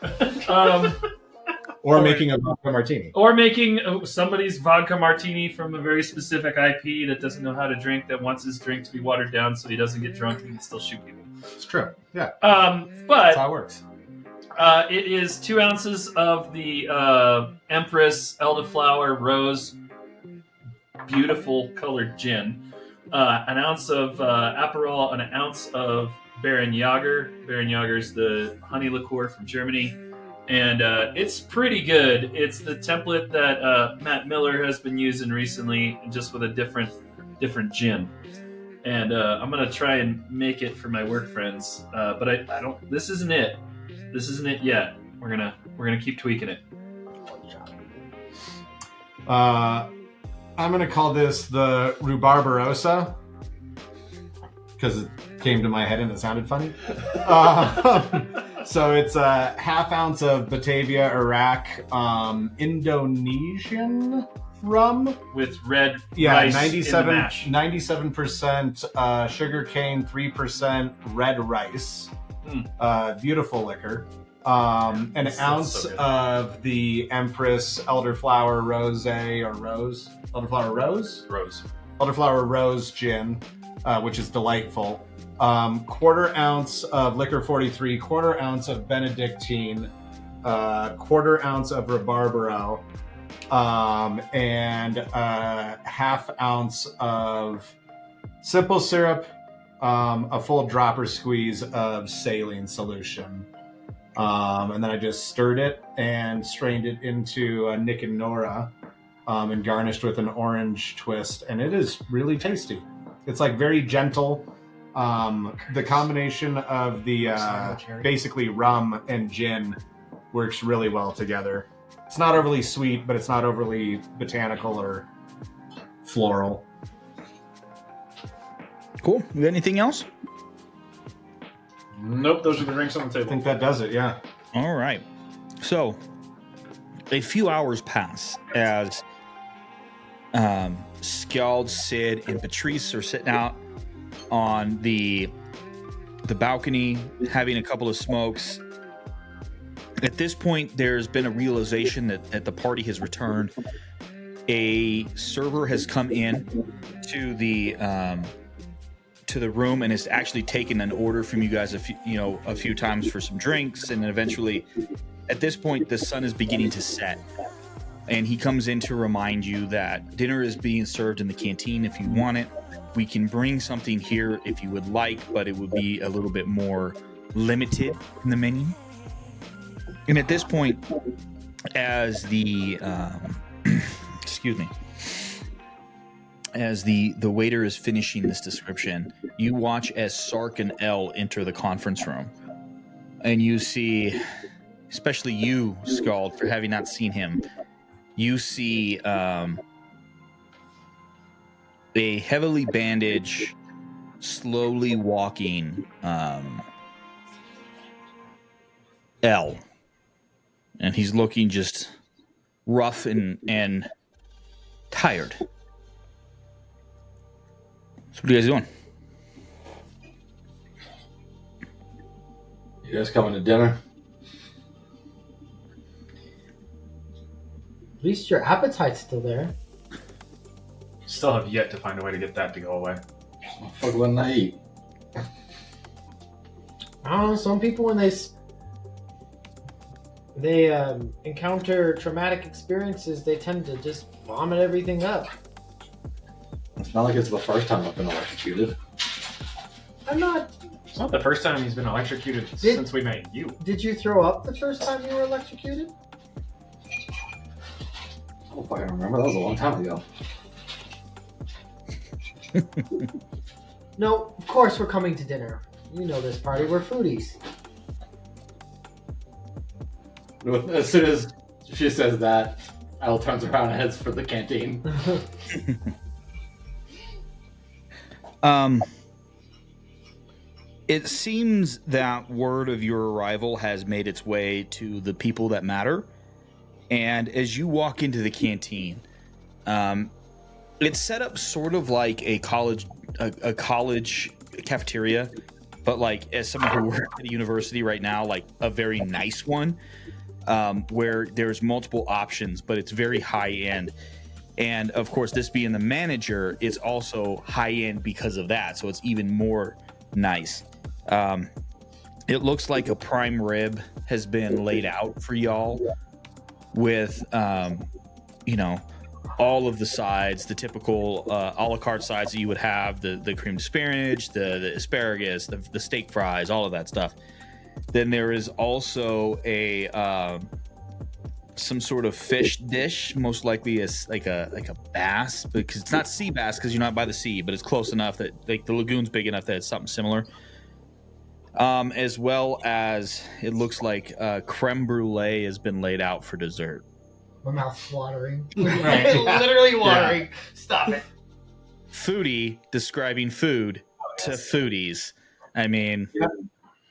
Or making a vodka martini. Or making somebody's vodka martini from a very specific IP that doesn't know how to drink, that wants his drink to be watered down so he doesn't get drunk and he can still shoot people. It's true. Yeah. But That's how it works. it is 2 ounces of the Empress Elderflower Rose beautiful colored gin, an ounce of Aperol, and an ounce of Baron Jager. Baron Jager is the honey liqueur from Germany. And it's pretty good. It's the template that Matt Miller has been using recently, just with a different gin. And I'm gonna try and make it for my work friends. But I don't. This isn't it. This isn't it yet. We're gonna keep tweaking it. I'm gonna call this the Rhubarbarosa, because it came to my head and it sounded funny. So it's a 1/2 ounce of Batavia, Iraq, Indonesian rum With red Yeah, rice in the mash. 97% sugar cane, 3% red rice. Beautiful liquor. An That's ounce so good. of the Empress Elderflower Rosé or Rose? Elderflower Rose? Rose. Elderflower Rose gin, which is delightful. 1/4 ounce of Liquor 43, 1/4 ounce of Benedictine, 1/4 ounce of Rabarbaro, and 1/2 ounce of simple syrup, a full dropper squeeze of saline solution. And then I just stirred it and strained it into a Nick and Nora, and garnished with an orange twist. And it is really tasty. It's like very gentle. The combination of the basically rum and gin works really well together. It's not overly sweet, but it's not overly botanical or floral. Cool. You got anything else? Nope, those are the drinks on the I table. think that does it, yeah. All right. So, a few hours pass as Skjald, Sid, and Patrice are sitting out on the balcony, having a couple of smokes. At this point, there's been a realization that the party has returned. A server has come in to the room and has actually taken an order from you guys a few times for some drinks, and then eventually at this point, the sun is beginning to set. And he comes in to remind you that dinner is being served in the canteen if you want it. We can bring something here if you would like, but it would be a little bit more limited in the menu. And at this point, as the excuse me, as the waiter is finishing this description, you watch as Sark and Elle enter the conference room, and you see, especially you, Scald, for having not seen him, you see a heavily bandaged, slowly walking Elle, and he's looking just rough and tired. So what are you guys doing? You guys coming to dinner? At least your appetite's still there. Still have yet to find a way to get that to go away. What the fuck wouldn't I eat? I don't know. Some people, when they encounter traumatic experiences, they tend to just vomit everything up. It's not like it's the first time I've been electrocuted. I'm not. It's not the first time he's been electrocuted since we met you. Did you throw up the first time you were electrocuted? I don't fucking remember. That was a long time ago. No, of course we're coming to dinner. You know this party. We're foodies. As soon as she says that, Elle turns around and heads for the canteen. It seems that word of your arrival has made its way to the people that matter. And as you walk into the canteen, it's set up sort of like a college cafeteria, but like as someone who works at a university right now, like a very nice one, where there's multiple options, but it's very high end. And of course, this being the manager, it's also high end because of that. So it's even more nice. It looks like a prime rib has been laid out for y'all with, all of the sides, the typical a la carte sides that you would have, the creamed spinach, the asparagus, the steak fries, all of that stuff. Then there is also a some sort of fish dish, most likely like a bass, because it's not sea bass because you're not by the sea, but it's close enough that like the lagoon's big enough that it's something similar. As well as it looks like creme brulee has been laid out for dessert. My mouth's watering. Right. Literally watering. Yeah. Stop it. Foodie describing food to foodies. I mean,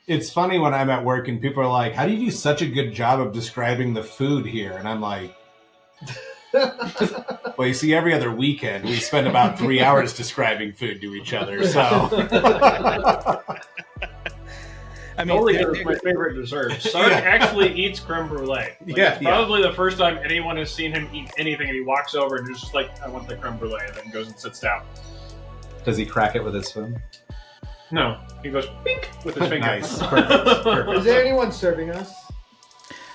it's funny when I'm at work and people are like, "How do you do such a good job of describing the food here?" And I'm like, "Well, you see, every other weekend we spend about 3 hours describing food to each other." So. I mean, it's my favorite dessert. Sark actually eats creme brulee. It's probably the first time anyone has seen him eat anything, and he walks over and is just like, "I want the creme brulee," and then goes and sits down. Does he crack it with his spoon? No, he goes bink with his finger. Nice, perfect. Is there anyone serving us?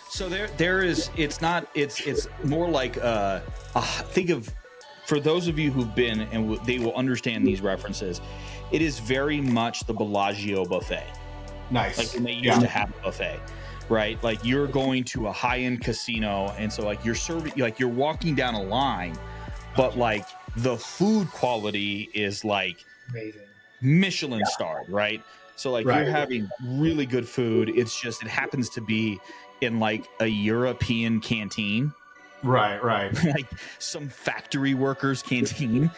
So there is. It's not. It's more like think of, for those of you who've been and they will understand these references. It is very much the Bellagio buffet. Nice. Like when they used to have a buffet, right? Like you're going to a high-end casino, and so like you're serving, like you're walking down a line, but like the food quality is like amazing, Michelin starred, right? So like you're having really good food. It's just it happens to be in like a European canteen, right? Like some factory workers' canteen.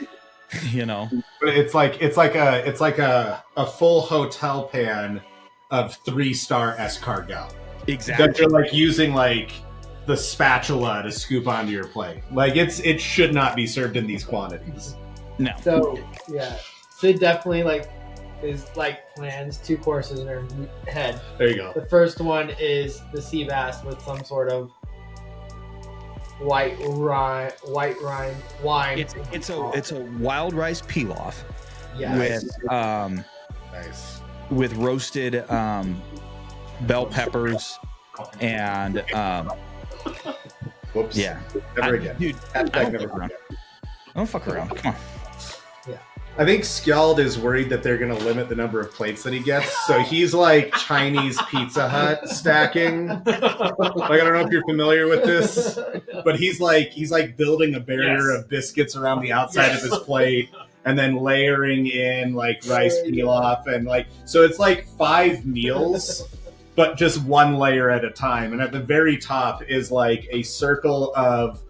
But it's like a full hotel pan of 3-star escargot. Exactly. That you're like using like the spatula to scoop onto your plate. Like it should not be served in these quantities. No. So yeah, Sid definitely plans 2 courses in her head. There you go. The first one is the sea bass with some sort of white rind wine. It's a wild rice pilaf with nice. with roasted bell peppers And Whoops. yeah, Never again. dude. Hashtag never again. Don't fuck around. Come on. I think Skjald is worried that they're going to limit the number of plates that he gets, so he's like Chinese Pizza Hut stacking. Like, I don't know if you're familiar with this, but he's like building a barrier of biscuits around the outside of his plate, and then layering in like rice pilaf, and like so it's like 5 meals, but just one layer at a time. And at the very top is like a circle of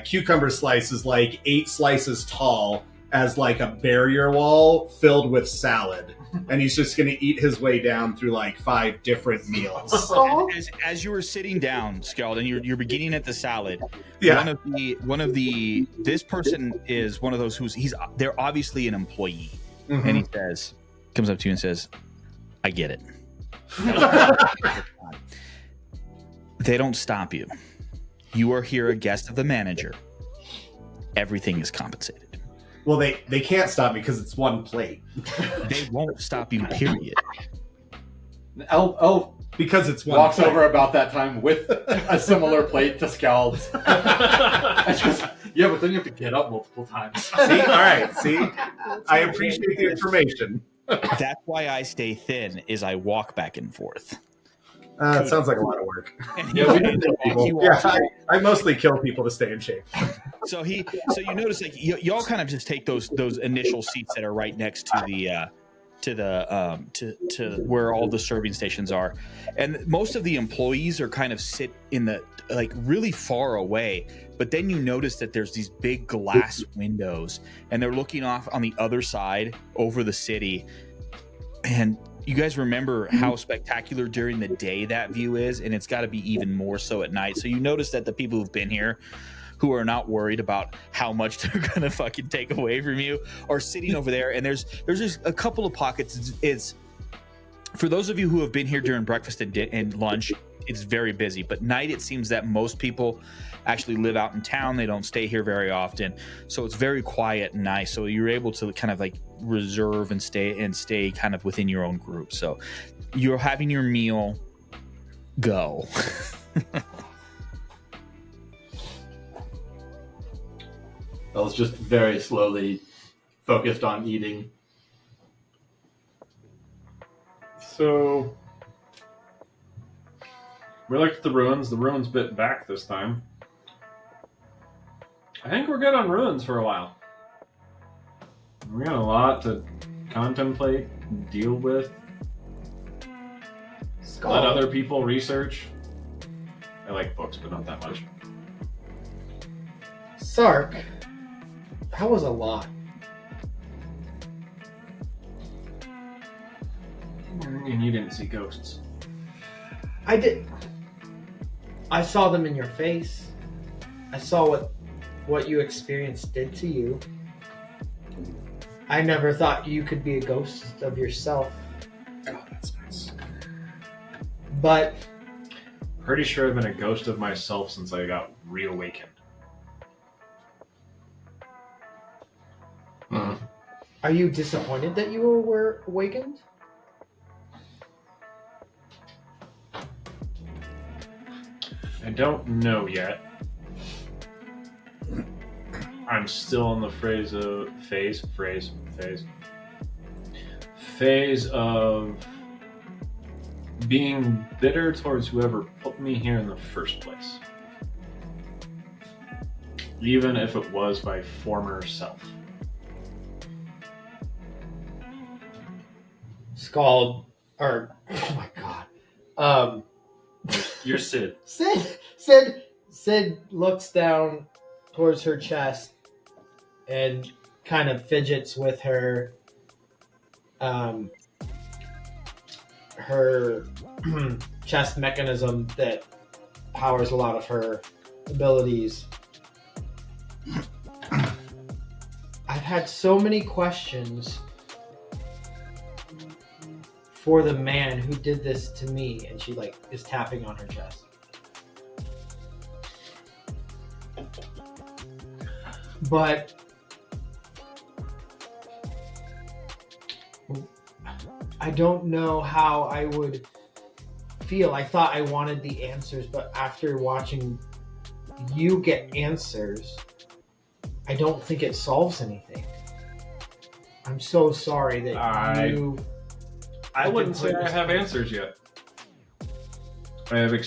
cucumber slices, like 8 slices tall, as like a barrier wall filled with salad, and he's just going to eat his way down through like 5 different meals. As you were sitting down, Skjald, and you're beginning at the salad. Yeah. This person is one of those they're obviously an employee, and he comes up to you and says, "I get it." They don't stop you. You are here a guest of the manager. Everything is compensated. Well, they can't stop me because it's one plate. They won't stop you, period. Elf Because it's one walks plate. over about that time with a similar plate to Skjald's. Yeah, but then you have to get up multiple times. See? All right. See? I appreciate the information. That's why I stay thin, is I walk back and forth. It sounds like a lot of work. Yeah, we did people. Yeah, I mostly kill people to stay in shape. So you notice like y'all kind of just take those initial seats that are right next to to where all the serving stations are, and most of the employees are kind of sit in the like really far away. But then you notice that there's these big glass windows, and they're looking off on the other side over the city. And you guys remember how spectacular during the day that view is, and it's got to be even more so at night. So you notice that the people who've been here, who are not worried about how much they're gonna fucking take away from you, are sitting over there. And there's just a couple of pockets. It's for those of you who have been here during breakfast and lunch, it's very busy. But night, it seems that most people actually live out in town. They don't stay here very often, so it's very quiet and nice. So you're able to kind of like reserve and stay kind of within your own group. So you're having your meal. Go. I was just very slowly focused on eating. So we looked at the ruins. The ruins bit back this time. I think we're good on ruins for a while. We got a lot to contemplate, deal with, let other people research. I like books, but not that much. Sark, that was a lot. And you didn't see ghosts. I did. I saw them in your face. I saw what you experienced did to you. I never thought you could be a ghost of yourself. Oh, that's nice. But Pretty sure I've been a ghost of myself since I got reawakened. are you disappointed that you were awakened? I don't know yet. I'm still in the phase of being bitter towards whoever put me here in the first place. Even if it was my former self. Scald, or oh my god, You're Sid. Sid looks down towards her chest and kind of fidgets with her her chest mechanism that powers a lot of her abilities. I've had so many questions for the man who did this to me, and she like is tapping on her chest. But I don't know how I would feel. I thought I wanted the answers, but after watching you get answers, I don't think it solves anything. I'm so sorry that I wouldn't say I have answers yet. I have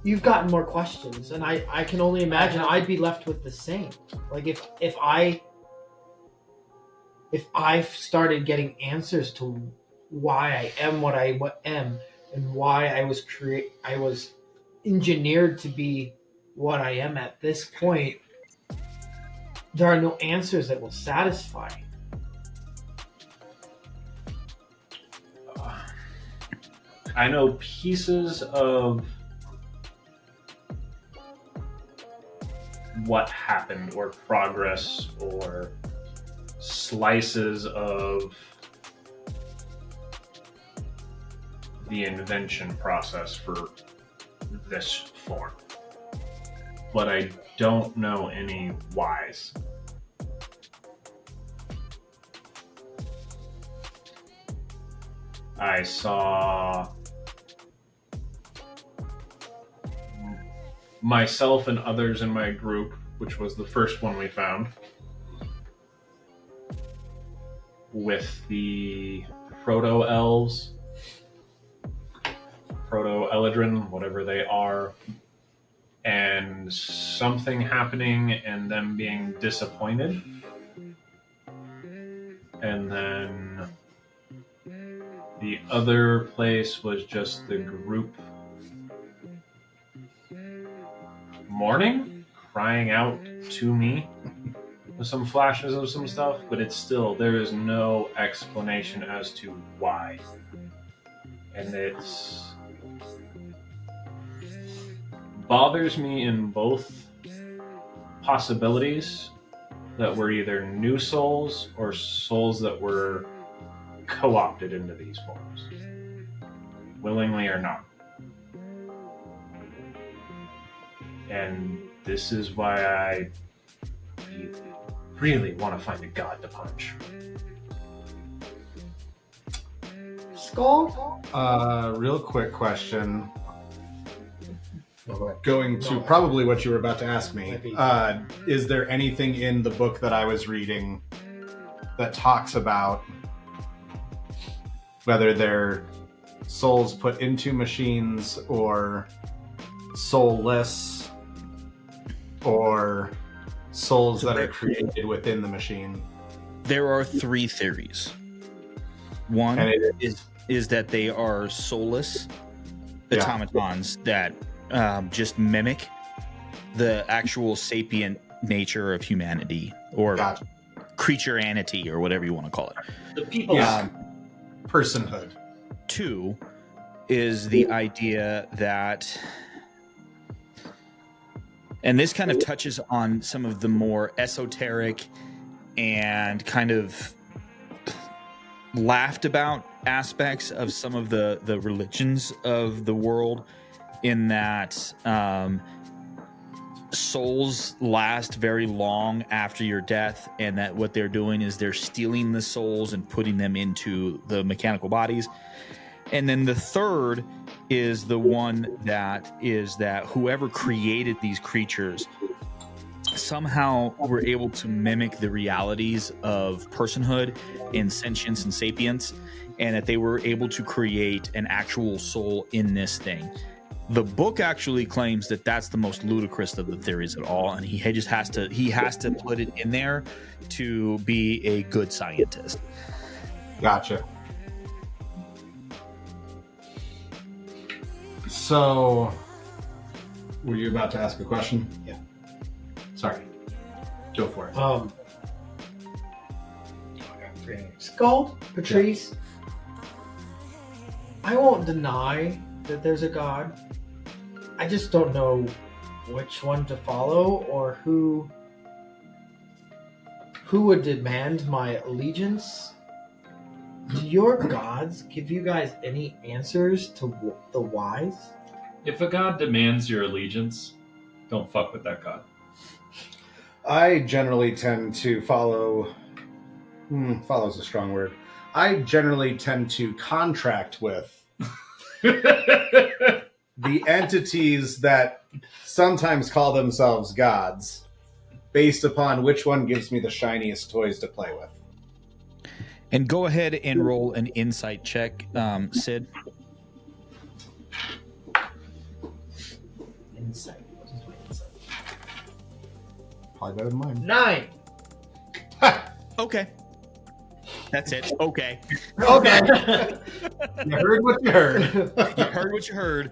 You've gotten more questions, and I can only imagine I'd be left with the same. Like if I started getting answers to why I am what I am and why I was engineered to be what I am at this point, there are no answers that will satisfy. I know pieces of what happened, or progress, or slices of the invention process for this form. But I don't know any whys. I saw myself and others in my group, which was the first one we found, with the proto-elves, proto-eladrin, whatever they are, and something happening and them being disappointed. And then the other place was just the group mourning, crying out to me with some flashes of some stuff, but it's still, there is no explanation as to why. And it's bothers me in both possibilities, that were either new souls or souls that were co-opted into these forms, willingly or not. And this is why I really want to find a god to punch. Skull? Real quick question. Going to probably what you were about to ask me. Is there anything in the book that I was reading that talks about whether they're souls put into machines or soulless or souls that are created within the machine? There are three theories. One is that they are soulless automatons that just mimic the actual sapient nature of humanity, or creatureanity, or whatever you want to call it. The people. Personhood. Two is the idea that, and this kind of touches on some of the more esoteric and kind of laughed about aspects of some of the religions of the world, in that souls last very long after your death, and that what they're doing is they're stealing the souls and putting them into the mechanical bodies. And then the third is the one that is that whoever created these creatures somehow were able to mimic the realities of personhood and sentience and sapience, and that they were able to create an actual soul in this thing. The book actually claims that that's the most ludicrous of the theories at all, and he just has to put it in there to be a good scientist. Gotcha. So, were you about to ask a question? Yeah. Sorry. Go for it. Skull, Patrice. I won't deny that there's a god. I just don't know which one to follow, or who would demand my allegiance. Do your gods give you guys any answers to the whys? If a god demands your allegiance, don't fuck with that god. I generally tend to follow. Follow is a strong word. I generally tend to contract with the entities that sometimes call themselves gods, based upon which one gives me the shiniest toys to play with. And go ahead and roll an insight check, Sid. Insight. What is my insight? Probably better than mine. 9. Okay. That's it. Okay. Okay. You heard what you heard. You heard what you heard.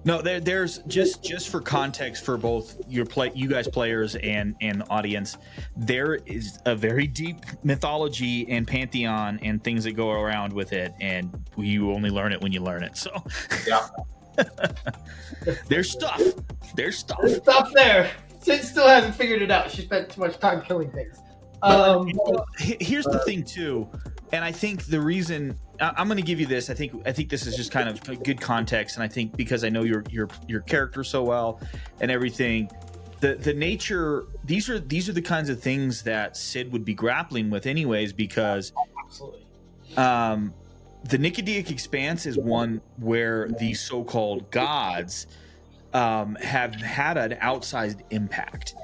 No, there's just for context for both you guys players and the audience, there is a very deep mythology and pantheon and things that go around with it, and you only learn it when you learn it. So Yeah. there's stuff. There's stuff. There's stuff there. Sid still hasn't figured it out. She spent too much time killing things. Here's the thing too, and I think the reason I'm going to give you this, I think this is just kind of a good context, and I think because I know your character so well and everything, the nature these are the kinds of things that Sid would be grappling with anyways, because Absolutely. the Nicodeaic Expanse is one where the so-called gods have had an outsized impact.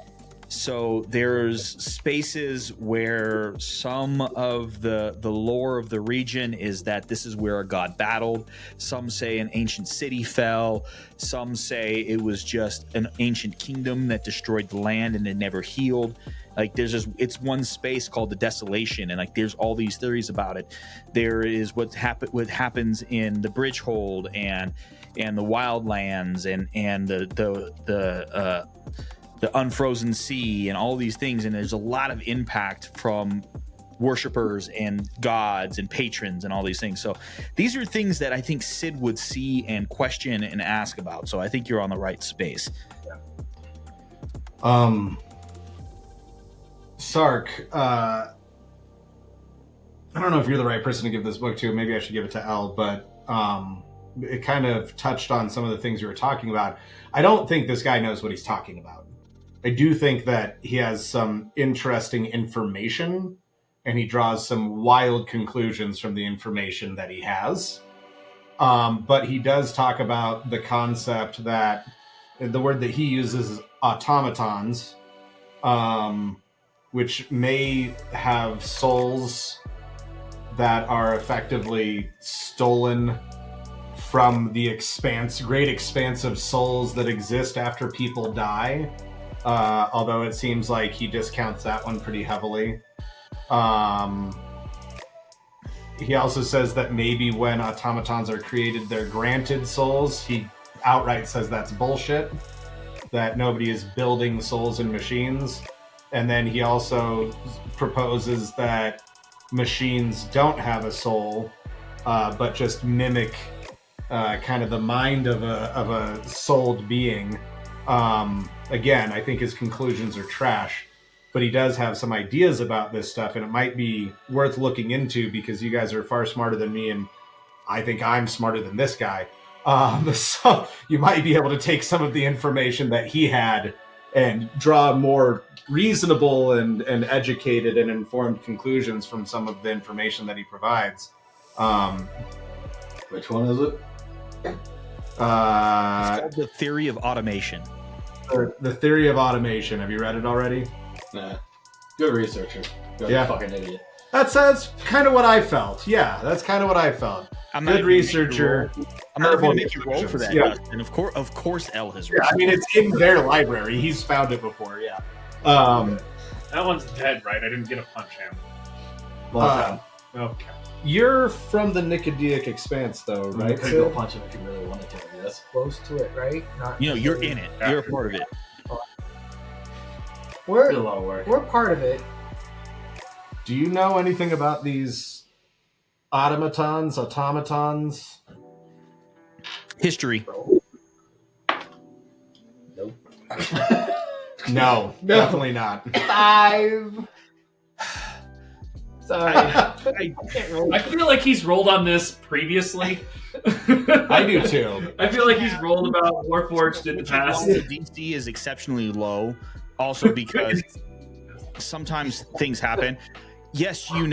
So there's spaces where some of the lore of the region is that this is where a god battled. Some say an ancient city fell. Some say it was just an ancient kingdom that destroyed the land and it never healed. Like it's one space called the Desolation, and like there's all these theories about it. There is what happens in the Bridgehold and the Wildlands and the Unfrozen Sea and all these things, and there's a lot of impact from worshipers and gods and patrons and all these things. So these are things that I think Sid would see and question and ask about. So I think you're on the right space. Sark, I don't know if you're the right person to give this book to. Maybe I should give it to Elle, but it kind of touched on some of the things you were talking about. I don't think this guy knows what he's talking about. I do think that he has some interesting information, and he draws some wild conclusions from the information that he has. But he does talk about the concept that the word that he uses is automatons, which may have souls that are effectively stolen from the great expanse of souls that exist after people die. Although it seems like he discounts that one pretty heavily. He also says that maybe when automatons are created, they're granted souls. He outright says that's bullshit, that nobody is building souls in machines. And then he also proposes that machines don't have a soul, but just mimic kind of the mind of a souled being. Again, I think his conclusions are trash, but he does have some ideas about this stuff, and it might be worth looking into because you guys are far smarter than me, and I think I'm smarter than this guy. So you might be able to take some of the information that he had and draw more reasonable and educated and informed conclusions from some of the information that he provides. Which one is it? It's called The Theory of Automation. The Theory of Automation. Have you read it already? Nah. Good researcher. You're Yeah. a fucking idiot. That's kind of what I felt. Yeah, that's kind of what I felt. I'm not Good even gonna researcher. I'm not going to make you roll for that. Yeah. And of course, Elle has Yeah, rolled. I mean, it's in their library. He's found it before, yeah. That one's dead, right? I didn't get a punch him. Okay. You're from the Nicodeaic Expanse, though, You right? could go punch him if you really wanted to, I guess. Close to it, right? Not You know, you're in it. You're a part of it. Did a We're lot of work. we're part of it. Do you know anything about these automatons? History. No, definitely not. 5. Sorry. I can't roll. I feel like he's rolled on this previously. I do too. I feel like he's rolled about Warforged in the past. The DC is exceptionally low, also because sometimes things happen. Yes, you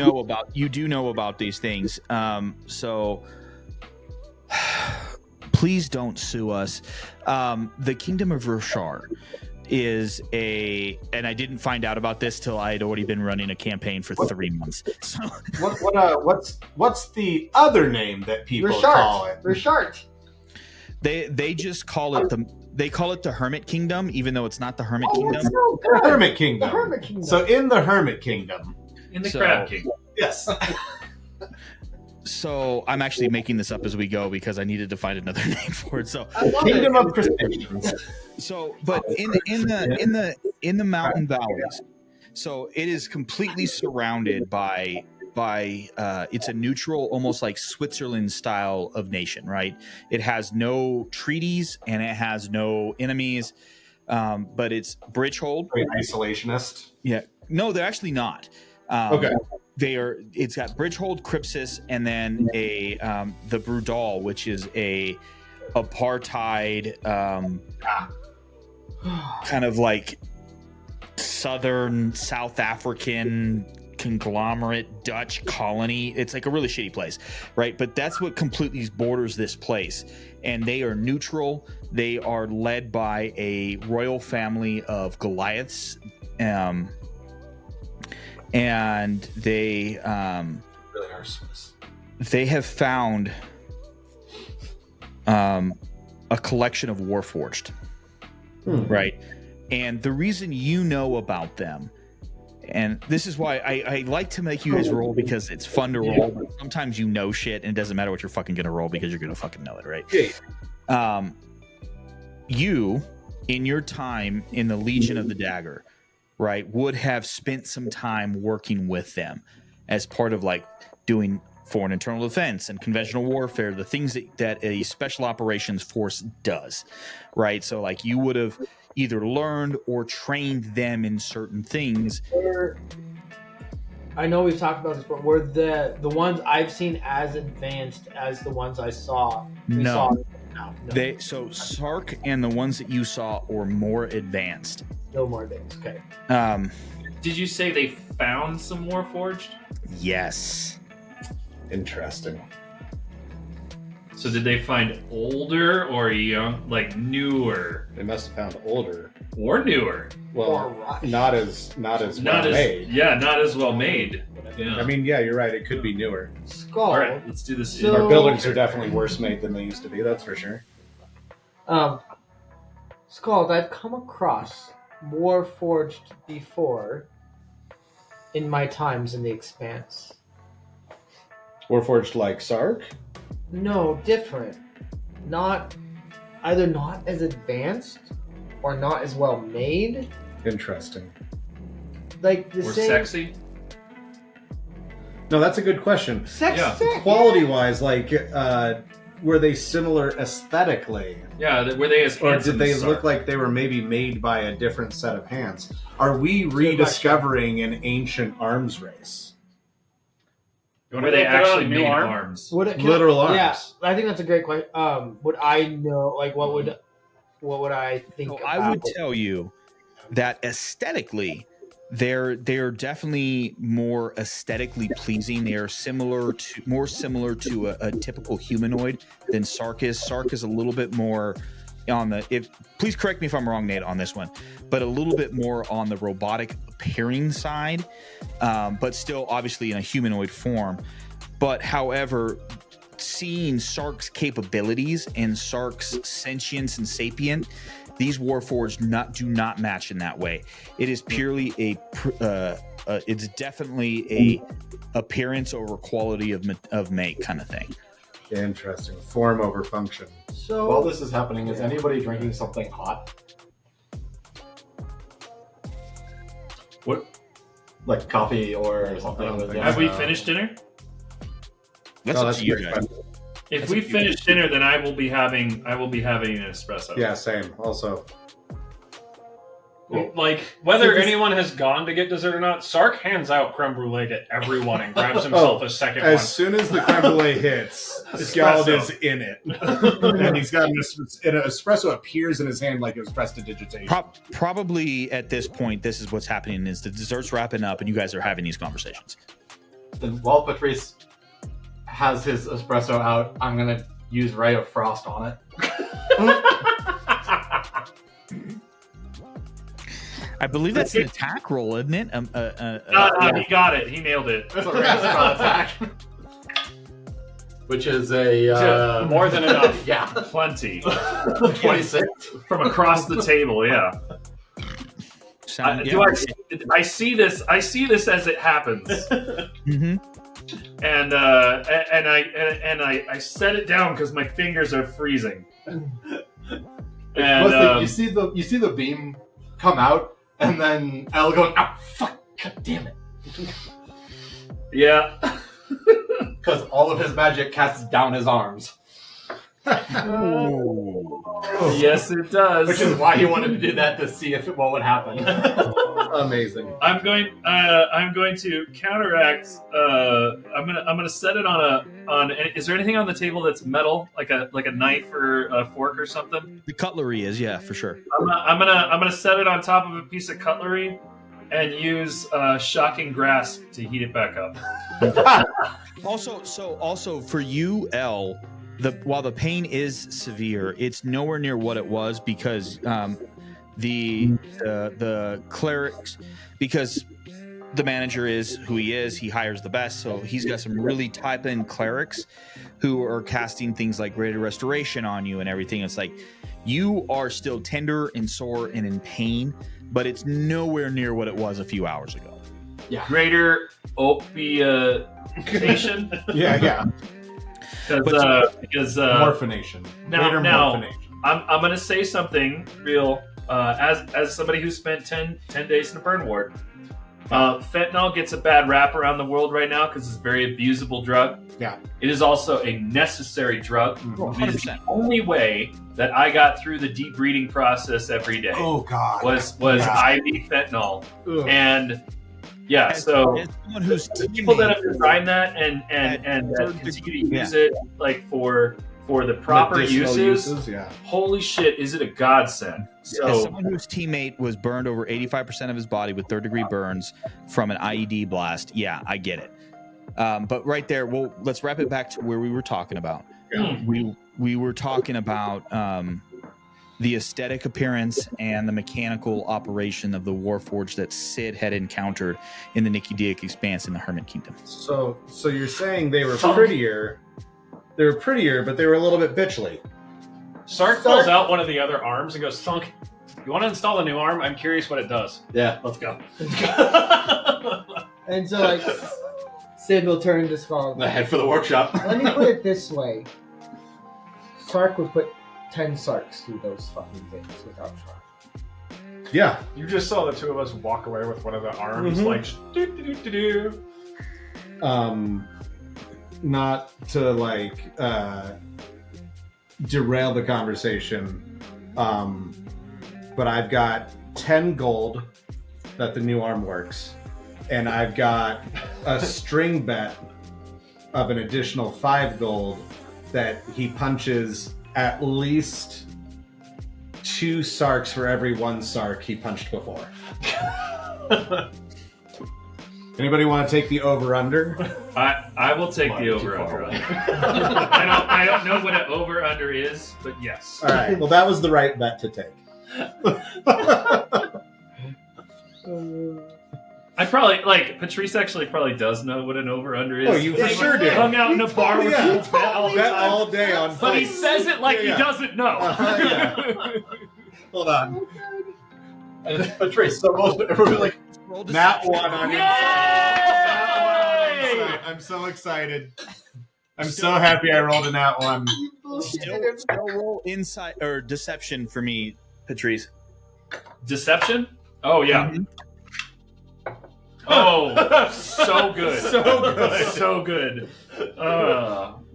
do know about these things. So please don't sue us. The Kingdom of Roshar is and I didn't find out about this till I had already been running a campaign for 3 months. So What's the other name that people call it? Reshart. they just call it the Hermit Kingdom, even though it's not the Hermit Oh, Kingdom. that's so The good. Hermit Kingdom. The Hermit Kingdom. So in the Hermit Kingdom, In the So- Crab King. yes. So I'm actually making this up as we go because I needed to find another name for it. So I love Kingdom it. of Crustaceans. but in the mountain valleys, so it is completely surrounded by it's a neutral, almost like Switzerland style of nation, right? It has no treaties and it has no enemies, but it's Bridgehold. Very isolationist. Yeah, no, they're actually not. Okay. They are. It's got Bridgehold, Crypsis, and then the Brudal, which is a apartheid, kind of like southern South African conglomerate Dutch colony. It's like a really shitty place, right? But that's what completely borders this place, and they are neutral. They are led by a royal family of Goliaths. And they Really are Swiss. they have found a collection of Warforged, right? And the reason you know about them, and this is why I like to make you guys roll, because it's fun to roll, but sometimes you know shit and it doesn't matter what you're fucking gonna roll because you're gonna fucking know it, right? Yeah. You, in your time in the Legion of the Dagger, right, would have spent some time working with them as part of like doing foreign internal defense and conventional warfare, the things that a special operations force does, right? So like you would have either learned or trained them in certain things. I know we've talked about this, but were the ones I've seen as advanced as the ones I saw? No. No. So Sark and the ones that you saw were more advanced. No more advanced. Okay. Did you say they found some Warforged? Yes. Interesting. So did they find older or young, like newer They must have found older. or newer? Or Well, rotten. not as well Not as made. not as well made. Yeah. I mean, yeah, you're right. It could be newer. Skull. all right, let's do this. So- Our buildings are definitely worse made than they used to be. That's for sure. Scald, I've come across Warforged before in my times in the Expanse. Warforged like Sark. No, different. Not either not as advanced or not as well made. Interesting. Like the Or same sexy? No, that's a good question. sex. Yeah. sex, Quality wise, like, were they similar aesthetically? Yeah, were they as Or handsome did they as Sark? look like they were maybe made by a different set of hands? Are we rediscovering an ancient arms race? You Were want to they put on a actually new made arm? arms? Would it, Literal arms. Yeah, I think that's a great question. Would I know? Like, what would I think? So about I would it? tell you that aesthetically, they're definitely more aesthetically pleasing. They are more similar to a typical humanoid than Sark is. Sark is a little bit more on the. Please correct me if I'm wrong, Nate, on this one, but a little bit more on the robotic appearing side, but still obviously in a humanoid form. But however, seeing Sark's capabilities and Sark's sentience and sapient, these Warforged do not match in that way. It is purely it's definitely a appearance over quality of make kind of thing. Interesting. Form over function. So While this is happening, is anybody drinking something hot? What? Like coffee or something? don't with think Have the- we so. finished dinner? That's No, up that's to you a great guys. question. If we finish dinner, then I will be having an espresso. Yeah, same. Also, Like, whether So this- anyone has gone to get dessert or not, Sark hands out creme brulee to everyone and grabs himself a second one. as soon as the creme brulee hits, Scald Espresso. is in it, and he's got an espresso appears in his hand like it was prestidigitation. Probably at this point, this is what's happening: is the dessert's wrapping up, and you guys are having these conversations. Then while Patrice has his espresso out, I'm gonna use Ray of Frost on it. I believe that's an attack roll, isn't it? He got it. He nailed it. That's a Ray spell attack. Which is a More than enough. yeah, Plenty 26. from across the table. Yeah. I see this? I see this as it happens, Mm-hmm. and I set it down because my fingers are freezing. And you see the beam come out, and then Elle going, "Oh fuck! God damn it!" yeah. Because all of his magic casts down his arms. Yes, it does. Which is why he wanted to do that, to see what would happen. Amazing. I'm going to counteract. I'm gonna set it on. Is there anything on the table that's metal, like a knife or a fork or something? The cutlery is, yeah, for sure. I'm gonna set it on top of a piece of cutlery, and use shocking grasp to heat it back up. Also for you, Elle, while the pain is severe, it's nowhere near what it was because the clerics, because the manager is who he is, he hires the best, so he's got some really type-in clerics who are casting things like greater restoration on you and everything. It's like you are still tender and sore and in pain, but it's nowhere near what it was a few hours ago. Yeah. Greater opiation. Yeah. Because Morphination. Greater now morphination. I'm gonna say something real. As somebody who spent 10 days in the burn ward, fentanyl gets a bad rap around the world right now because it's a very abusable drug. Yeah. It is also a necessary drug. It is the 100%. only way that I got through the deep breathing process every day Oh God. was Yeah. IV fentanyl. Ugh. And yeah, so As someone who's the people that have teammate- designed that and third continue to degree, use it like for the proper Medicinal uses, yeah. holy shit, is it a godsend. As So someone whose teammate was burned over 85% of his body with third-degree burns from an IED blast, yeah, I get it. But right there, let's wrap it back to where we were talking about. Yeah. We were talking about the aesthetic appearance and the mechanical operation of the Warforged that Sid had encountered in the Nikidiak Expanse in the Hermit Kingdom. So you're saying they were prettier. They were prettier, but they were a little bit bitchly. Sark pulls out one of the other arms and goes, Thunk, you want to install a new arm? I'm curious what it does. Yeah. Let's go. And so, like, Sid will turn to Skull. The head for the workshop. Let me put it this way. Sark would put 10 Sarks through those fucking things without trying. Yeah. You just saw the two of us walk away with one of the arms, Mhm. like, do-do-do-do-do. Not to derail the conversation, but I've got 10 gold that the new arm works, and I've got a string bet of an additional 5 gold that he punches at least 2 Sarks for every 1 Sark he punched before. Anybody want to take the over-under? I will take the over under. I don't know what an over under is, but yes. All right. Well, that was the right bet to take. I probably Patrice actually probably does know what an over under is. Oh, you for sure do. Hung out in a bar with Yeah. people all the Bet time. all day on. But he fights. says it like Yeah. he doesn't know. Yeah. Hold on. And Patrice, so most everybody like, Nat 1 on Yay! I'm so excited. I'm so happy I rolled a Nat 1. Still roll insight or deception for me, Patrice. Deception? Oh yeah. Mhm. Oh, so good. So good. So good.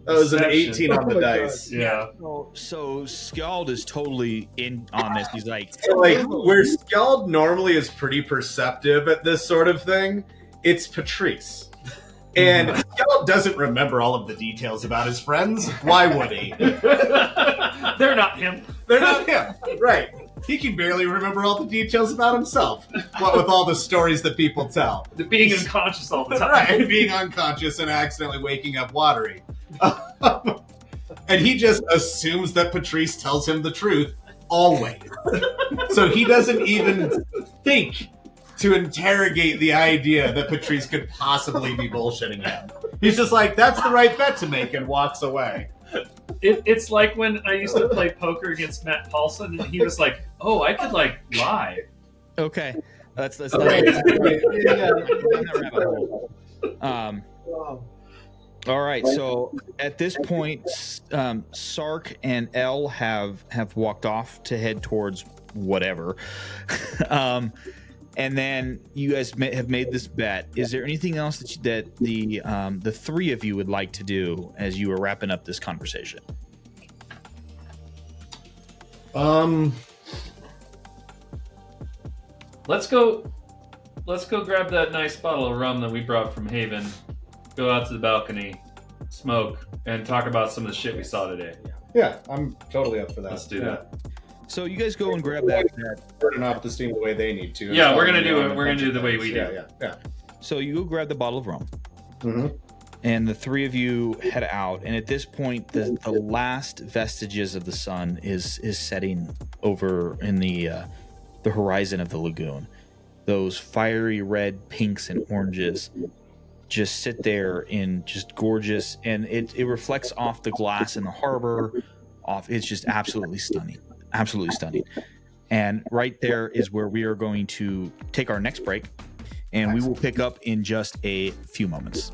That was an Deception. 18 on the Oh my dice. Yeah. So Skald is totally in on this. He's like, So, like, where Skald normally is pretty perceptive at this sort of thing, it's Patrice. And Skald doesn't remember all of the details about his friends. Why would he? They're not him. They're not him. Right. He can barely remember all the details about himself. What with all the stories that people tell. They're being unconscious all the time. Right. Being unconscious and accidentally waking up watery. And he just assumes that Patrice tells him the truth always. So he doesn't even think to interrogate the idea that Patrice could possibly be bullshitting him. He's just like, that's the right bet to make, and walks away. It's like when I used to play poker against Matt Paulson, and he was like, "Oh, I could like lie." Okay, that's not. All right, so at this point, Sark and Elle have walked off to head towards whatever, and then you guys have made this bet. Is there anything else that the three of you would like to do as you are wrapping up this conversation? Let's go grab that nice bottle of rum that we brought from Haven. Go out to the balcony, smoke, and talk about some of the shit we saw today. Yeah, I'm totally up for that. Let's do that. So you guys go and grab that. Burning off the steam the way they need to. Yeah, we're gonna do it. We're gonna do it the way we do. Yeah. So you go grab the bottle of rum, Mm-hmm. and the three of you head out. And at this point, the last vestiges of the sun is setting over in the horizon of the lagoon. Those fiery red pinks and oranges just sit there in just gorgeous, and it reflects off the glass in the harbor. It's just absolutely stunning. And right there is where we are going to take our next break, and we will pick up in just a few moments.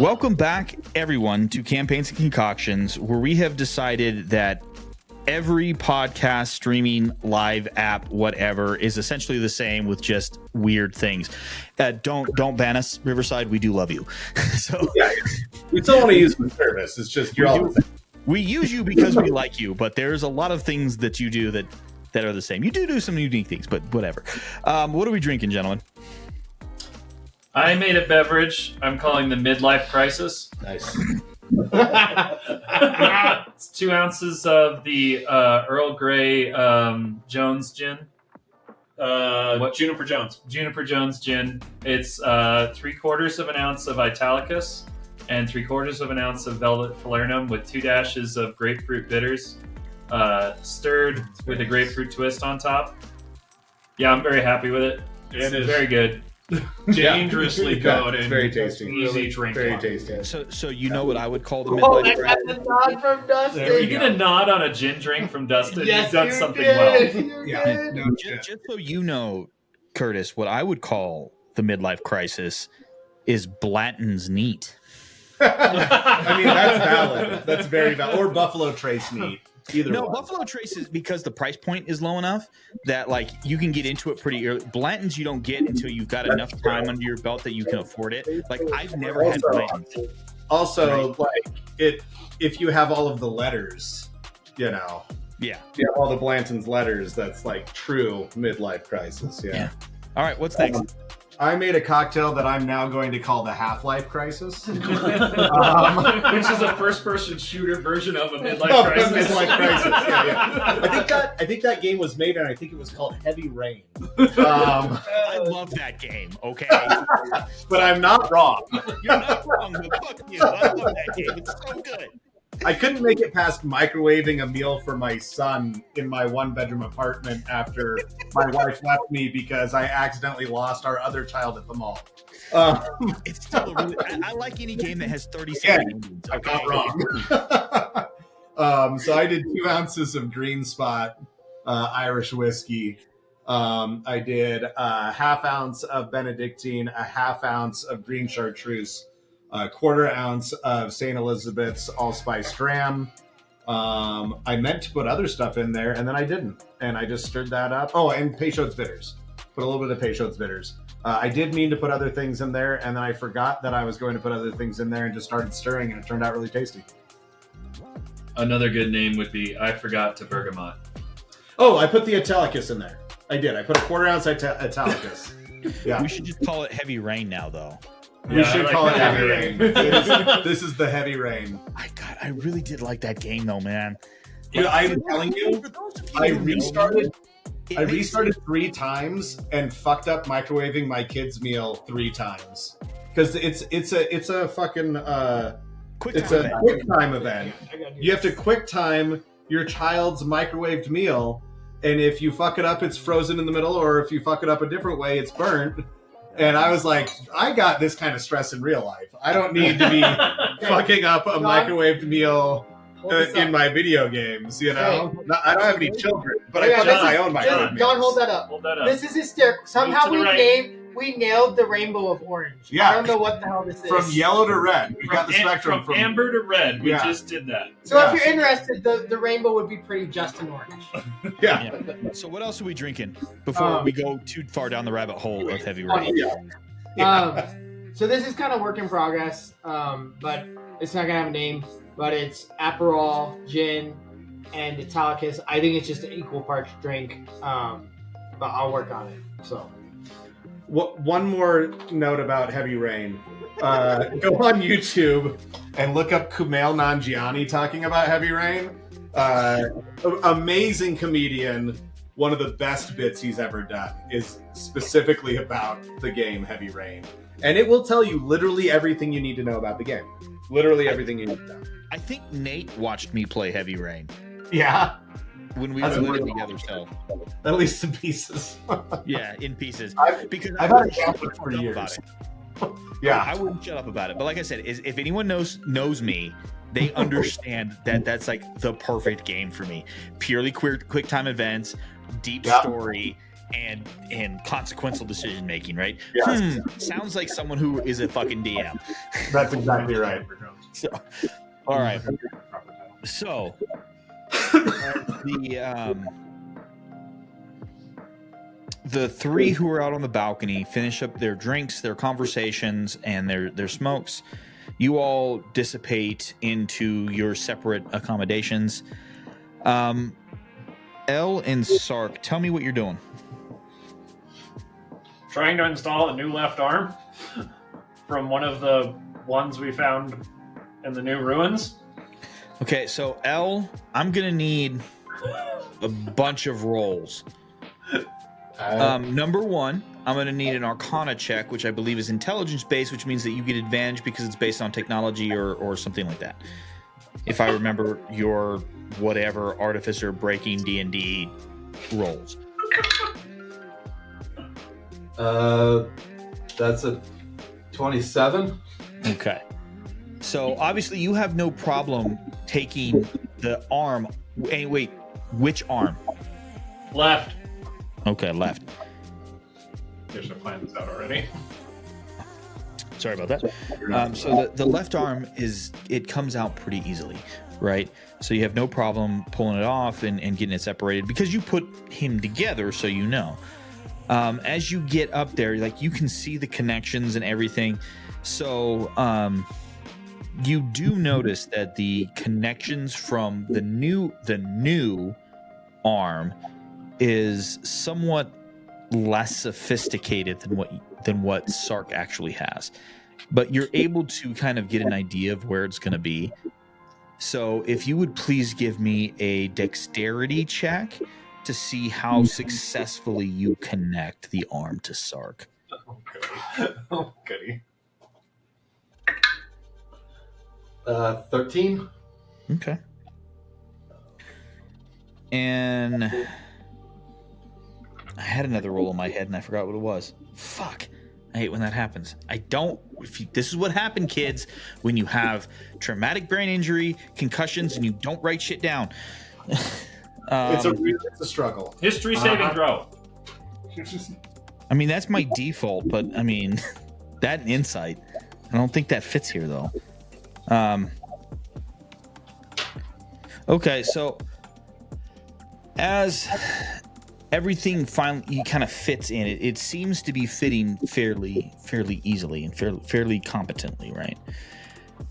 Welcome back, everyone, to Campaigns and Concoctions, where we have decided that every podcast, streaming, live app, whatever, is essentially the same with just weird things. Don't ban us, Riverside. We do love you. So Yeah, we still want to use the service. It's just you're all the same. we use you because we like you, but there's a lot of things that you do that are the same. You do some unique things, but whatever. What are we drinking, gentlemen? I made a beverage I'm calling the Midlife Crisis. Nice. It's 2 ounces of the Earl Grey Jones gin. Juniper Jones. Juniper Jones gin. It's 3/4 of an ounce of Italicus and 3/4 of an ounce of Velvet Falernum with 2 dashes of grapefruit bitters, stirred with a grapefruit twist on top. Yeah, I'm very happy with it. It's It is. very good. Dangerously good It's and very tasty. easy drinking. Very tasty. So you know what I would call the Oh, midlife I crisis? got the nod from Dustin. If you get a nod on a gin drink from Dustin, Yes, you've done you something did. well. You Yeah. did. No Just so you know, Curtis, what I would call the midlife crisis is Blanton's neat. I mean, that's valid. That's very valid. Or Buffalo Trace meat. Either No, one. Buffalo Trace is because the price point is low enough that like you can get into it pretty early. Blanton's you don't get until you've got enough time under your belt that you can afford it. Like I've never had Blanton's. Also, like if you have all of the letters, you know, Yeah. if you have all the Blanton's letters, that's like true midlife crisis. Yeah. All right, what's next? I made a cocktail that I'm now going to call the Half-Life Crisis. Which is a first-person shooter version of a midlife Oh, crisis. midlife crisis. Yeah. I think that game was made, and I think it was called Heavy Rain. I love that game. Okay, But I'm not wrong. you're not wrong. But fuck you. I love that game. It's so good. I couldn't make it past microwaving a meal for my son in my 1-bedroom apartment after my wife left me because I accidentally lost our other child at the mall. It's still a really. I like any game that has 37 Yeah, engines. I'm not wrong. So I did 2 ounces of Green Spot Irish whiskey. I did a 1/2 ounce of Benedictine, a 1/2 ounce of green chartreuse, a 1/4 ounce of St. Elizabeth's allspice dram. I meant to put other stuff in there, and then I didn't. And I just stirred that up. Oh, and Peychaud's bitters. Put a little bit of Peychaud's bitters. I did mean to put other things in there, and then I forgot that I was going to put other things in there and just started stirring, and it turned out really tasty. Another good name would be I Forgot to Bergamot. Oh, I put the Italicus in there. I did. I put a 1/4 ounce Italicus. Yeah. We should just call it Heavy Rain now, though. We Yeah, should I like call it that. Heavy Rain. This is the Heavy Rain. I really did like that game, though, man. Dude, I'm telling you, For those of I who know me, restarted. It I makes restarted 3 times and fucked up microwaving my kids' meal 3 times because it's a fucking quick it's time a event. quick time event. I gotta do You have to this. quick time your child's microwaved meal, and if you fuck it up, it's frozen in the middle, or if you fuck it up a different way, it's burnt. And I was like, I got this kind of stress in real life. I don't need to be fucking up a microwaved meal Hold this in up. my video games, you know? Hey. No, I don't have any children, but Oh, yeah, I fuck this up my is- own microwave meals. John, hold that up. Hold that up. This is hysterical. Somehow Move to the we nailed the rainbow of orange. Yeah. I don't know what the hell this is. From yellow to red. We got the spectrum from amber to red. We just did that. So Yeah. if you're interested, the rainbow would be pretty just an orange. Yeah. So what else are we drinking before we go too far down the rabbit hole of heavy rain? So this is kind of work in progress, but it's not gonna have a name. But it's Aperol, gin, and Italicus. I think it's just an equal parts drink, but I'll work on it. So One more note about Heavy Rain. Go on YouTube and look up Kumail Nanjiani talking about Heavy Rain. Amazing comedian. One of the best bits he's ever done is specifically about the game Heavy Rain. And it will tell you literally everything you need to know about the game. Literally everything you need to know. I think Nate watched me play Heavy Rain Yeah, when we were That's living really together. So at least in pieces. yeah, in pieces. I've- Because I've I had a wouldn't shut Catholic for up years. about it. Yeah. I wouldn't shut up about it. But like I said, if anyone knows me, they understand that that's like the perfect game for me. Purely quick time events, deep Yeah. story, and consequential decision making. Right? Yeah. Sounds like someone who is a fucking DM. That's exactly right. So, all right. So the three who are out on the balcony finish up their drinks, their conversations, and their smokes. You all dissipate into your separate accommodations. Elle and Sark, tell me what you're doing. Trying to install a new left arm from one of the ones we found in the new ruins. Okay, so Elle, I'm gonna need a bunch of rolls. Number one, I'm going to need an Arcana check, which I believe is intelligence-based, which means that you get advantage because it's based on technology or something like that. If I remember your whatever Artificer Breaking D&D rolls. That's a 27. Okay. So obviously you have no problem taking the arm. Hey, wait, which arm? Left. Okay, left. I should have planned this out already. Sorry about that. So the left arm it comes out pretty easily, right? So you have no problem pulling it off and getting it separated because you put him together, so you know. As you get up there, like you can see the connections and everything. So you do notice that the connections from the new arm is somewhat less sophisticated than what Sark actually has, but you're able to kind of get an idea of where it's going to be. So if you would please give me a dexterity check to see how successfully you connect the arm to Sark. Oh, goody. Oh, goody. 13. Okay. And I had another roll in my head and I forgot what it was. Fuck. I hate when that happens. This is what happened, kids, when you have traumatic brain injury, concussions, and you don't write shit down. It's a struggle. History saving throw. I mean, that's my default, but I mean, that and insight. I don't think that fits here, though. Okay, so as everything finally kind of fits in, it seems to be fitting fairly easily and fairly competently, right?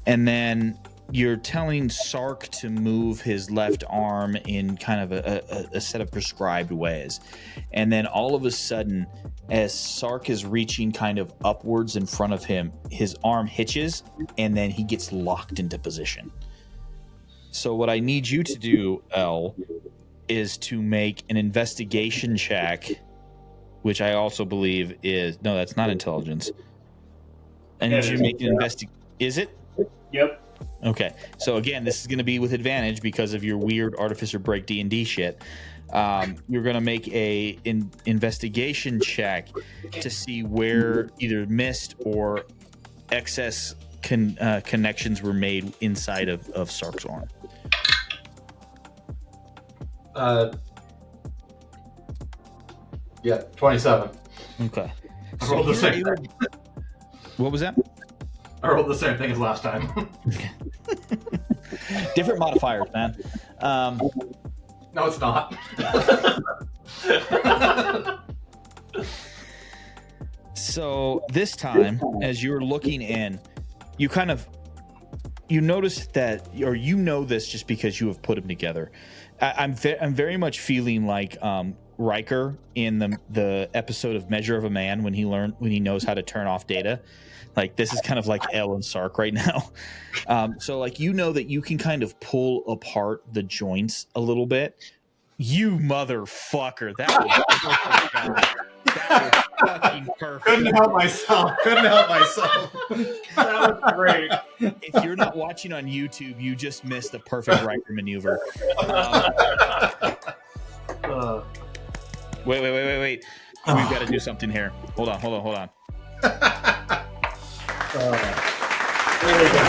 And then you're telling Sark to move his left arm in kind of a set of prescribed ways. And then all of a sudden, as Sark is reaching kind of upwards in front of him, his arm hitches and then he gets locked into position. So what I need you to do, Elle, is to make an investigation check, which I also believe is no, that's not intelligence. I need you to make an Is it? Yep. Okay. So again, this is going to be with advantage because of your weird Artificer Break D&D shit. You're going to make a investigation check to see where either missed or excess connections were made inside of Sark's arm. Yeah, 27. Okay. I rolled the same you're thing. What was that? I rolled the same thing as last time. Different modifiers, man. No, it's not. So this time, as you're looking in, you notice that, or you know this just because you have put them together. I'm very much feeling like Riker in the episode of Measure of a Man when he knows how to turn off data. Like, this is kind of like Elle and Sark right now. So like, you know that you can kind of pull apart the joints a little bit. You motherfucker! That was perfect. That was fucking perfect. Couldn't help myself. That was great. If you're not watching on YouTube, you just missed the perfect Riker maneuver. Wait. We've got to do something here. Hold on. There we go.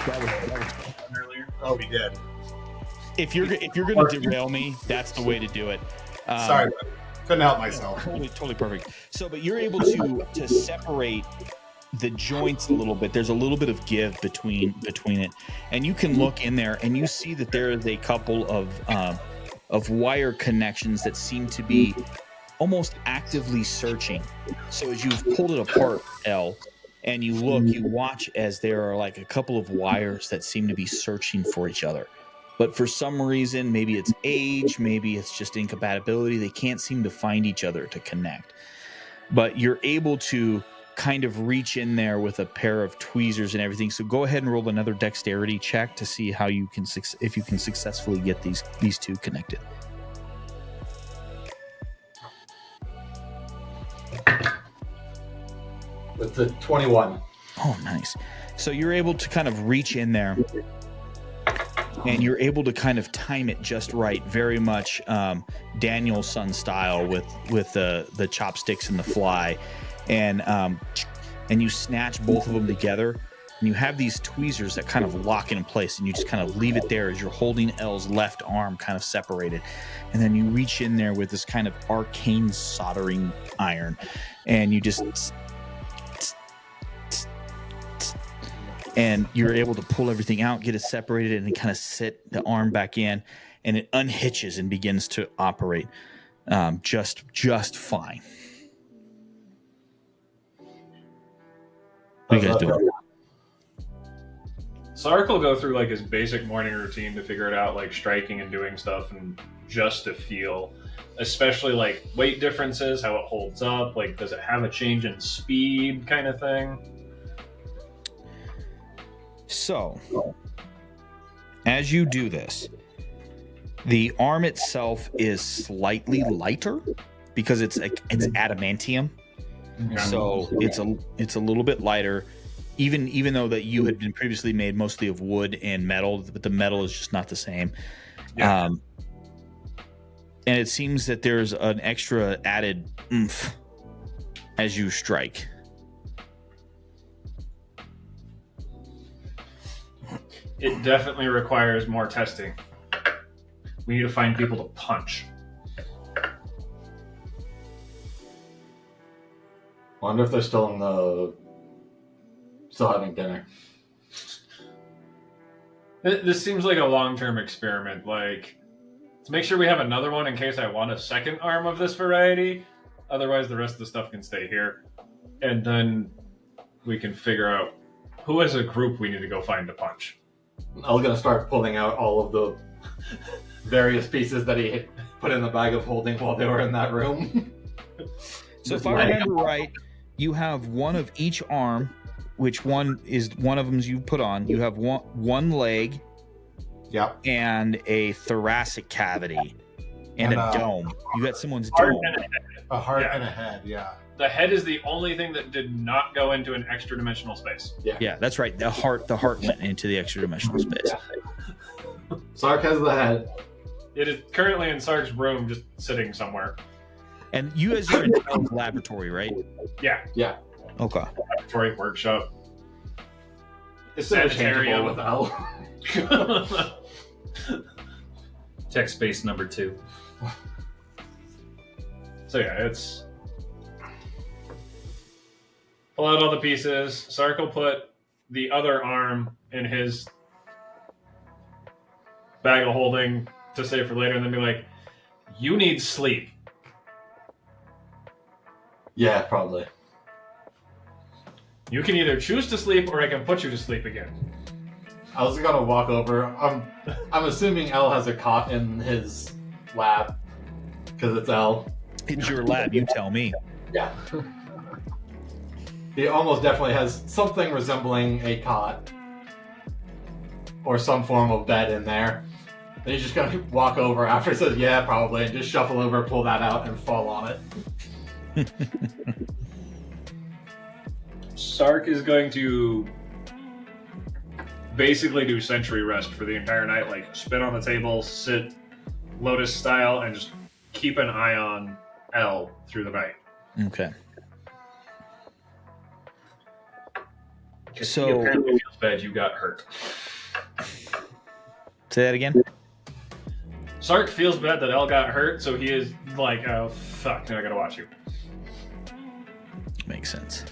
That was Earlier. Oh, we did. if you're gonna derail me, that's the way to do it. Sorry, couldn't help myself. Totally perfect. So, but you're able to separate the joints a little bit. There's a little bit of give between it, and you can look in there and you see that there is a couple of wire connections that seem to be almost actively searching. So as you've pulled it apart, Elle, and you watch as there are like a couple of wires that seem to be searching for each other. But for some reason, maybe it's age, maybe it's just incompatibility, they can't seem to find each other to connect. But you're able to kind of reach in there with a pair of tweezers and everything. So go ahead and roll another dexterity check to see how you can if you can successfully get these two connected. It's a 21. Oh, nice. So you're able to kind of reach in there and you're able to kind of time it just right, very much Danielson style with the chopsticks and the fly. And you snatch both of them together and you have these tweezers that kind of lock in place and you just kind of leave it there as you're holding Elle's left arm kind of separated. And then you reach in there with this kind of arcane soldering iron and you just... and you're able to pull everything out, get it separated, and then kind of sit the arm back in, and it unhitches and begins to operate just fine. What are you guys doing? Sark will go through like his basic morning routine to figure it out, like striking and doing stuff, and just to feel, especially like weight differences, how it holds up, like does it have a change in speed, kind of thing. So, as you do this, the arm itself is slightly lighter because it's adamantium. Yeah. So it's a little bit lighter, even though that you had been previously made mostly of wood and metal, but the metal is just not the same. Yeah. And it seems that there's an extra added oomph as you strike. It definitely requires more testing. We need to find people to punch. Wonder if they're still having dinner. This seems like a long-term experiment. Like, to make sure we have another one in case I want a second arm of this variety. Otherwise, the rest of the stuff can stay here. And then we can figure out who as a group we need to go find to punch. I was gonna start pulling out all of the various pieces that he put in the bag of holding while they were in that room. So if I remember right, you have one of each arm which one of them you put on. You have one leg Yep. and a thoracic cavity and a dome. You got someone's Heart dome. and a head. A heart Yeah. and a head. Yeah. The head is the only thing that did not go into an extra dimensional space. Yeah, that's right. The heart went into the extra dimensional space. Sark has the head. It is currently in Sark's room, just sitting somewhere. And you guys are in El's laboratory, right? Yeah, Okay. laboratory, workshop. It's Sanitarium. interchangeable with L. Tech space number 2. So yeah, it's pull out all the pieces. Sark will put the other arm in his bag of holding to save for later, and then be like, "You need sleep." Yeah, probably. You can either choose to sleep, or I can put you to sleep again. I was gonna walk over. I'm assuming L has a cot in his lab because it's L. It's your lab, you tell me. Yeah. He almost definitely has something resembling a cot or some form of bed in there. And he's just gonna walk over after it says, "Yeah, probably," and just shuffle over, pull that out, and fall on it. Sark is going to basically do sentry rest for the entire night, like spin on the table, sit lotus style, and just keep an eye on L through the night. Okay. He So apparently feels bad you got hurt. say that again. Sark feels bad that L got hurt, so he is like, "Oh fuck, now I gotta watch you." Makes sense.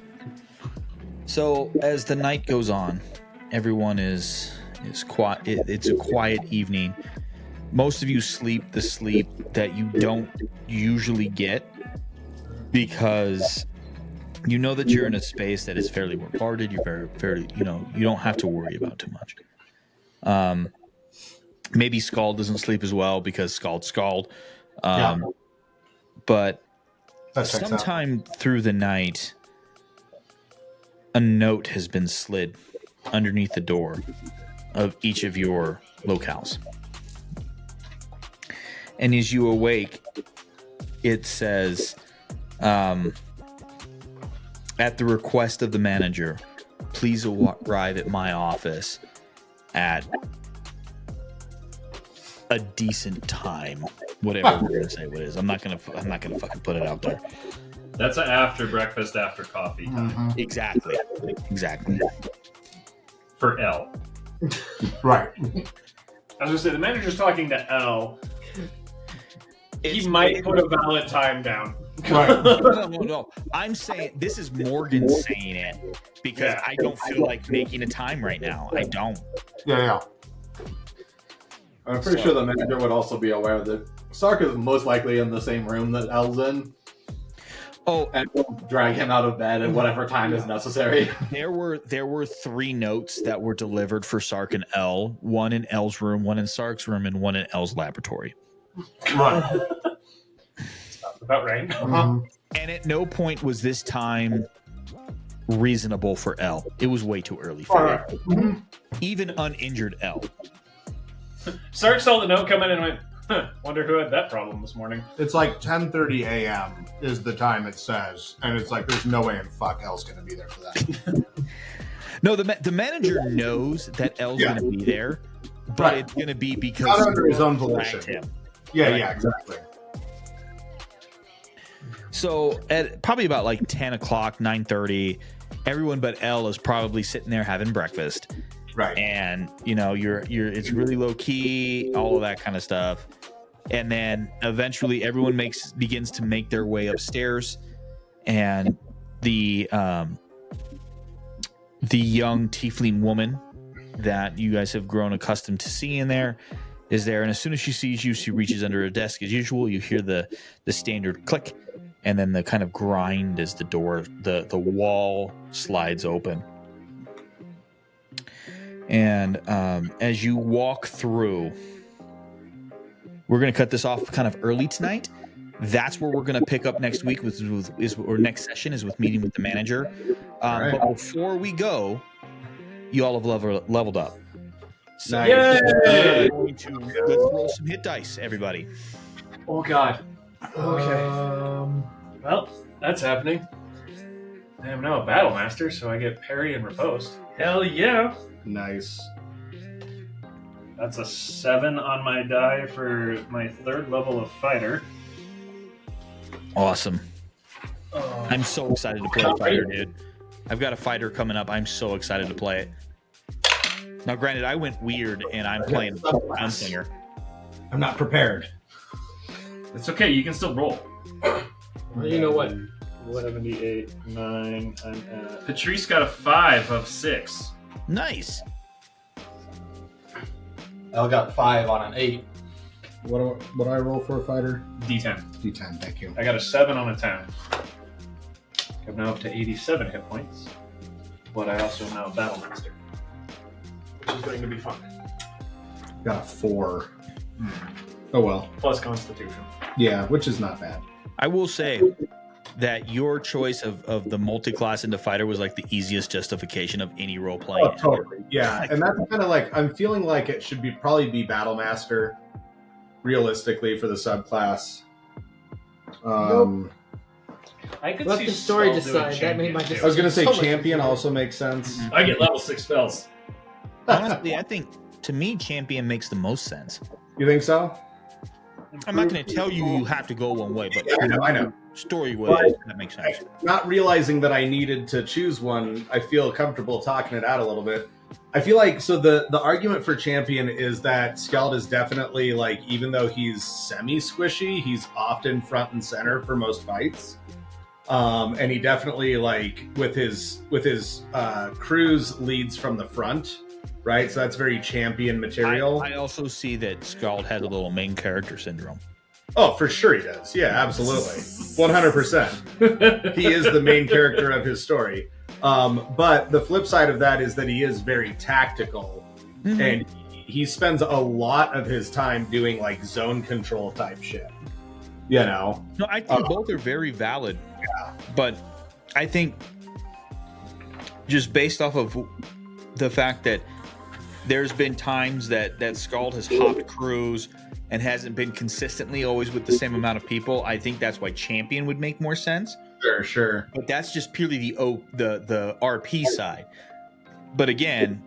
So as the night goes on, everyone is quiet. It's a quiet evening. Most of you sleep the sleep that you don't usually get because you know that you're in a space that is fairly well guarded. You're fairly, you don't have to worry about too much. Maybe Scald doesn't sleep as well because Scald. But That checks out. sometime through the night, a note has been slid underneath the door of each of your locales. And as you awake, it says, at the request of the manager, please arrive at my office at a decent time. Whatever we're gonna say what it is. I'm not gonna fucking put it out there. That's an after breakfast, after coffee time Mhm. Exactly. for L. Right. I was gonna say, the manager's talking to L. He It's- might put a valid time down. Right. No. I'm saying this is Morgan saying it because Yeah. I don't feel like making a time right now. I don't. Yeah. I'm pretty sure the manager would also be aware that Sark is most likely in the same room that L's in, Oh, and will drag him out of bed at whatever time is necessary. there were 3 notes that were delivered for Sark and L. One in L's room, one in Sark's room, and one in L's laboratory. Right. About right. Mhm. And at no point was this time reasonable for L. It was way too early for Alright. Mhm. even uninjured L. Sark saw the note come in and went, "Huh, wonder who had that problem this morning." It's like 10:30 a.m. is the time it says, and it's like there's no way in fuck L's gonna be there for that. No, the manager knows that L's Yeah. going to be there, but Right. it's going to be because Not under his own dragged volition. him. Yeah, exactly. So at probably about like 10 o'clock, 9:30, everyone but L is probably sitting there having breakfast. Right. And you're it's really low key, all of that kind of stuff. And then eventually everyone begins to make their way upstairs, and the young tiefling woman that you guys have grown accustomed to seeing there is there. And as soon as she sees you, she reaches under a desk as usual. You hear the standard click, and then the kind of grind as the door, the wall slides open. And as you walk through, we're going to cut this off kind of early tonight. That's where we're going to pick up next week or next session is with meeting with the manager. Right. But before we go, you all have leveled up. So Nice. Yay! let's roll some hit dice, everybody. Oh God. Okay. Well, that's happening. I am now a battle master, so I get parry and riposte. Hell yeah! Nice. That's a 7 on my die for my 3rd level of fighter. Awesome. Oh. I'm so excited to play a fighter, dude. I've got a fighter coming up. I'm so excited to play it. Now, granted, I went weird, and I'm playing Gunslinger. I'm not prepared. It's okay. You can still roll. Well, you know what? 78, 9, I'm at... Patrice got a 5 of 6. Nice. Elle got 5 on an 8. What do I roll for a fighter? D10. D10, thank you. I got a 7 on a 10. I'm now up to 87 hit points. But I also am now a battle master. Which is going to be fun. Got a 4. Oh well. Plus Constitution. Yeah, which is not bad. I will say that your choice of the multi-class into fighter was like the easiest justification of any role playing. Oh, totally. Yeah, and that's kind of like I'm feeling like it should probably be Battle Master, realistically for the subclass. I could Let see the story Skull doing decide. That made my champion, I was gonna say So much champion easier. also makes sense. I get level 6 spells. Honestly, I think to me, champion makes the most sense. You think so? I'm not going to tell you have to go one way, but I know. story wise, that makes sense. Not realizing that I needed to choose one, I feel comfortable talking it out a little bit. I feel like the argument for champion is that Skeld is definitely like, even though he's semi squishy, he's often front and center for most fights. And he definitely like with his crews leads from the front, right? So that's very champion material. I also see that Skald has a little main character syndrome. Oh, for sure he does. Yeah, absolutely. 100%. He is the main character of his story. But the flip side of that is that he is very tactical. Mm-hmm. And he spends a lot of his time doing like zone control type shit. You know? No, I think both are very valid. Yeah. But I think just based off of the fact that there's been times that Skald has hopped crews and hasn't been consistently always with the same amount of people, I think that's why champion would make more sense. Sure. But that's just purely the RP side. But again,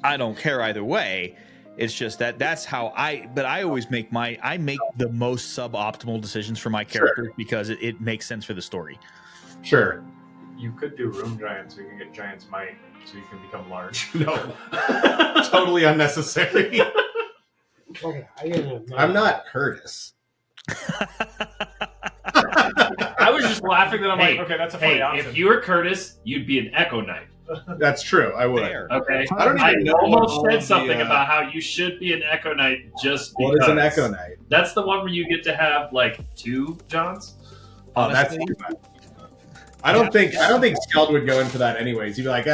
I don't care either way. It's just that's how I always make the most suboptimal decisions for my characters because it makes sense for the story. Sure. You could do room giants, so you can get giant's might, so you can become large. No. Totally unnecessary. Okay, I'm not Curtis. I was just laughing that I'm Hey, like, okay, that's a funny Hey, option. if you were Curtis, you'd be an Echo Knight. That's true. I would. Fair. Okay. I don't even know almost all said of something the, about how you should be an Echo Knight just because. What is an Echo Knight? That's the one where you get to have like 2 Johns. Oh, that's Honestly, too bad. I don't think Skeld would go in for that anyways. He'd be like,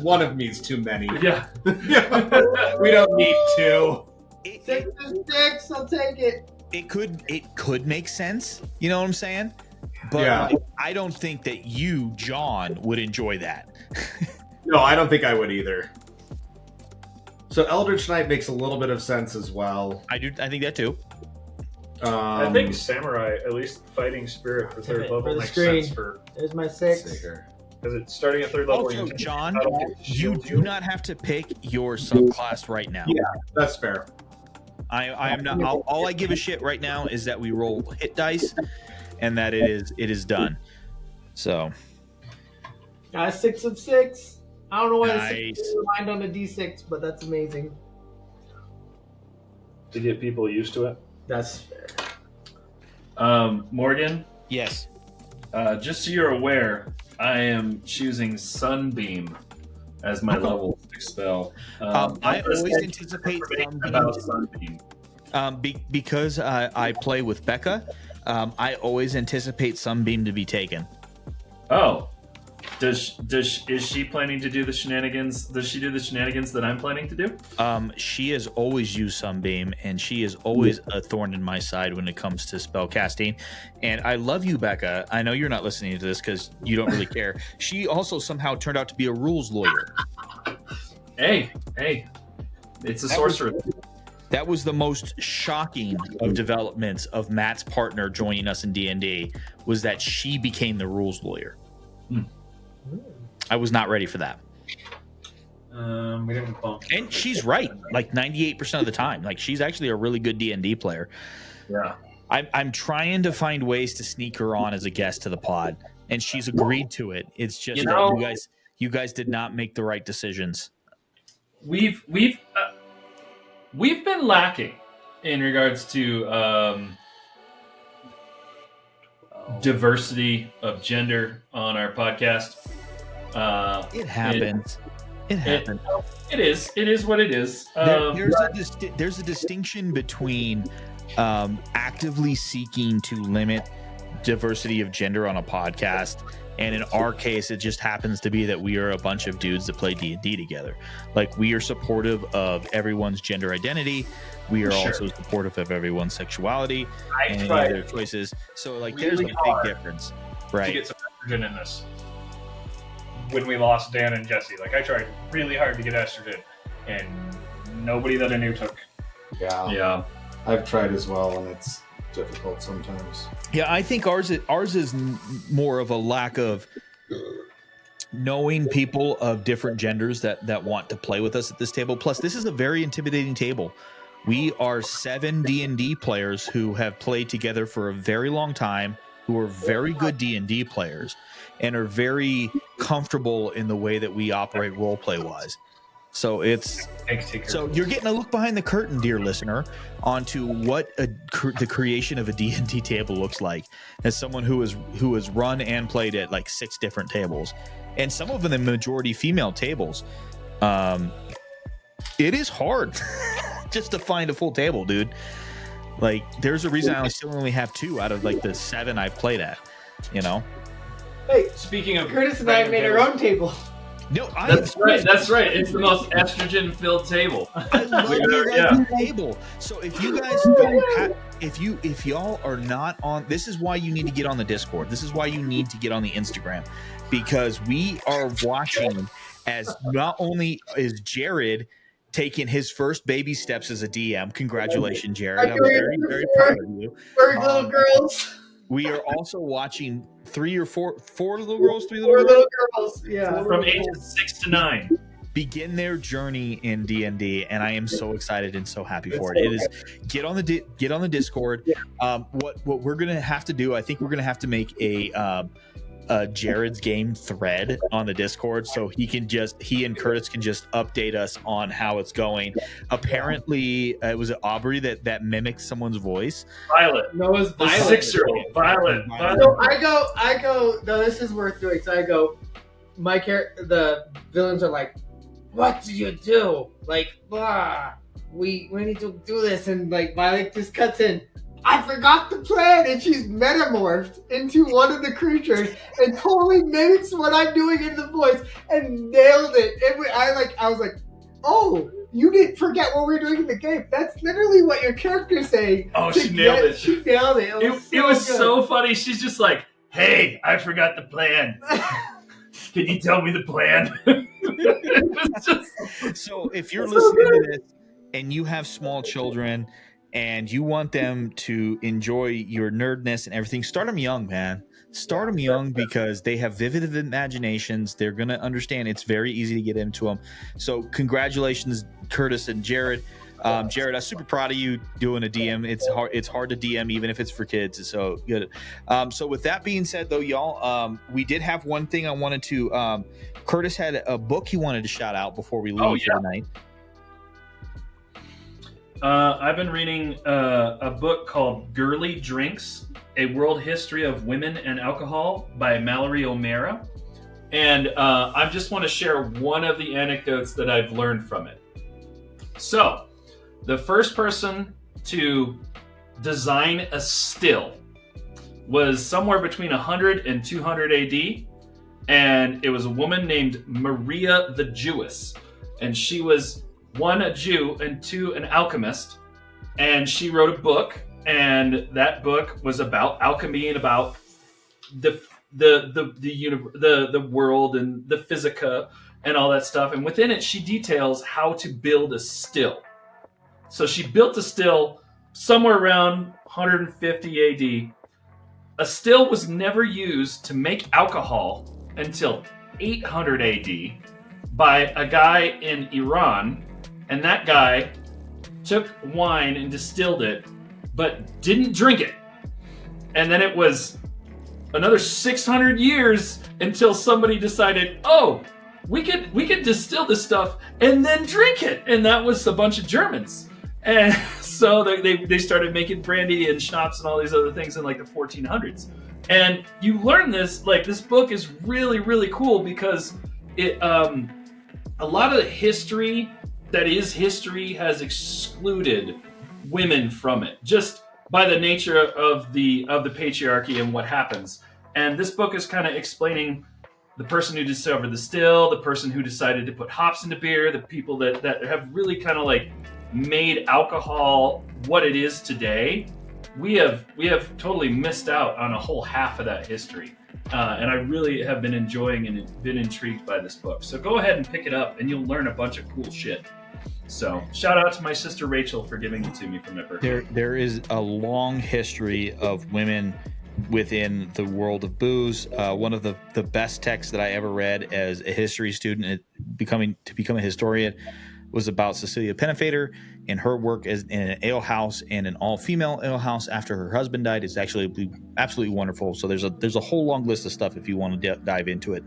one of me is too many. Yeah. We don't need 2. Six, I'll take it. It could make sense. You know what I'm saying? But Yeah. like, I don't think that you, John, would enjoy that. No, I don't think I would either. So Eldritch Knight makes a little bit of sense as well. I think that too. I think samurai, at least fighting spirit for third For level, the makes screen. sense for There's my 6. because it's starting at third level. Also, you John, can- you do not have to pick your subclass right now. Yeah. That's fair. I am not. All I give a shit right now is that we roll hit dice, and that it is done. So Got a 6 of 6. I don't know why the 6 Nice. is mind on the D6, but that's amazing. to get people used to it. That's fair. Morgan, yes, just so you're aware, I am choosing Sunbeam as my level 6 spell. I always just anticipate about Sunbeam. Sunbeam. Because I play with Becca. I always anticipate Sunbeam to be taken. Oh, Is she planning to do the shenanigans? Does she do the shenanigans that I'm planning to do? She has always used Sunbeam, and she is always a thorn in my side when it comes to spell casting. And I love you, Becca. I know you're not listening to this because you don't really care. She also somehow turned out to be a rules lawyer. Hey, it's a sorcerer. That was the most shocking of developments of Matt's partner joining us in D&D, was that she became the rules lawyer. I was not ready for that. We didn't bump. And she's right, like 98% of the time. Like, she's actually a really good D&D player. Yeah. I'm trying to find ways to sneak her on as a guest to the pod, and she's agreed to it. It's just that you guys did not make the right decisions. We've been lacking in regards to diversity of gender on our podcast. It happens. It happens. It is what it is. There's a distinction between actively seeking to limit diversity of gender on a podcast, and in our case, it just happens to be that we are a bunch of dudes that play D&D together. Like, we are supportive of everyone's gender identity. We are also supportive of everyone's sexuality and their choices. So, like, there's a big difference, right? To get some estrogen in this. When we lost Dan and Jesse, like, I tried really hard to get estrogen, and nobody that I knew took. Yeah. I've tried as well, and it's difficult sometimes. Yeah, I think ours is more of a lack of knowing people of different genders that want to play with us at this table. Plus, this is a very intimidating table. We are 7 D&D players who have played together for a very long time, who are very good D&D players, and are very comfortable in the way that we operate roleplay wise. So you're getting a look behind the curtain, dear listener, onto what the creation of a D&D table looks like, as someone who has run and played at like 6 different tables, and some of them the majority female tables. It is hard just to find a full table, dude. Like, there's a reason I still only have 2 out of like the 7 I've played at, you know. Hey, Speaking of Curtis and I made our own table. No, That's right. It's the most estrogen-filled table. I love the table. So if you guys don't have, if y'all are not on, this is why you need to get on the Discord. This is why you need to get on the Instagram, because we are watching as not only is Jared taking his first baby steps as a DM. Congratulations, Jared. I'm very, very proud of you. We're little girls. We are also watching 3 or 4 little girls, 3 little 4 girls. little girls. Yeah. From ages 6 to 9. Begin their journey in D&D, and I am so excited and so happy for it. It is get on the Discord. What we're gonna have to do, I think we're gonna have to make a Jared's game thread on the Discord, so he and Curtis can just update us on how it's going. Apparently, it was Aubrey that mimicked someone's voice. Violet. No, it was The Violet. 6-year-old. Violet. So I go. No, this is worth doing. So I go. The villains are like, "What do you do? Like, we need to do this." And like Violet just cuts in. I forgot the plan, and she's metamorphed into one of the creatures and totally mimics what I'm doing in the voice and nailed it. I was like, "Oh, you didn't forget what we're doing in the game. That's literally what your character's saying." Oh, she nailed it. She nailed it. It was so funny. She's just like, "Hey, I forgot the plan. Can you tell me the plan?" It was just... So if you're listening to this and you have small children and you want them to enjoy your nerdness and everything, start them young, man. Start them young, because they have vivid imaginations. They're going to understand. It's very easy to get into them. So congratulations, Curtis and Jared. Jared, I'm super proud of you doing a DM. It's hard to DM, even if it's for kids. So good. So with that being said, though, y'all, we did have one thing I wanted to. Curtis had a book he wanted to shout out before we leave for the night. I've been reading a book called Girly Drinks, A World History of Women and Alcohol by Mallory O'Mara. And I just want to share one of the anecdotes that I've learned from it. So, the first person to design a still was somewhere between 100 and 200 AD. and it was a woman named Maria the Jewess, and she was one, a Jew, and two, an alchemist, and she wrote a book, and that book was about alchemy and about the world and the physica and all that stuff. And within it, she details how to build a still. So she built a still somewhere around 150 AD. A still was never used to make alcohol until 800 AD by a guy in Iran, and that guy took wine and distilled it, but didn't drink it. And then it was another 600 years until somebody decided, oh, we could distill this stuff and then drink it, and that was a bunch of Germans. And so they started making brandy and schnapps and all these other things in like the 1400s. And you learn this, like, this book is really, really cool because it a lot of the history that is history has excluded women from it, just by the nature of the patriarchy and what happens. And this book is kind of explaining the person who discovered the still, the person who decided to put hops into beer, the people that have really kind of like made alcohol what it is today. We have totally missed out on a whole half of that history. And I really have been enjoying and been intrigued by this book. So go ahead and pick it up and you'll learn a bunch of cool shit. So shout out to my sister Rachel for giving it to me for my birthday. There is a long history of women within the world of booze. One of the best texts that I ever read as a history student becoming a historian was about Cecilia Pennefader and her work in an ale house and an all-female ale house after her husband died. It's actually absolutely wonderful. So there's a whole long list of stuff if you want to dive into it.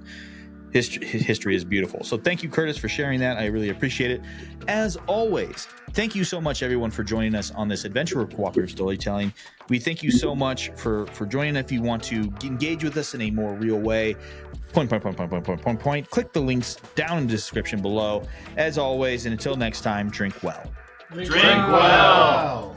History is beautiful. So thank you, Curtis, for sharing that. I really appreciate it. As always, thank you so much, everyone, for joining us on this adventure of cooperative storytelling. We thank you so much for joining. If you want to engage with us in a more real way, point. Click the links down in the description below. As always, and until next time, drink well. Drink well.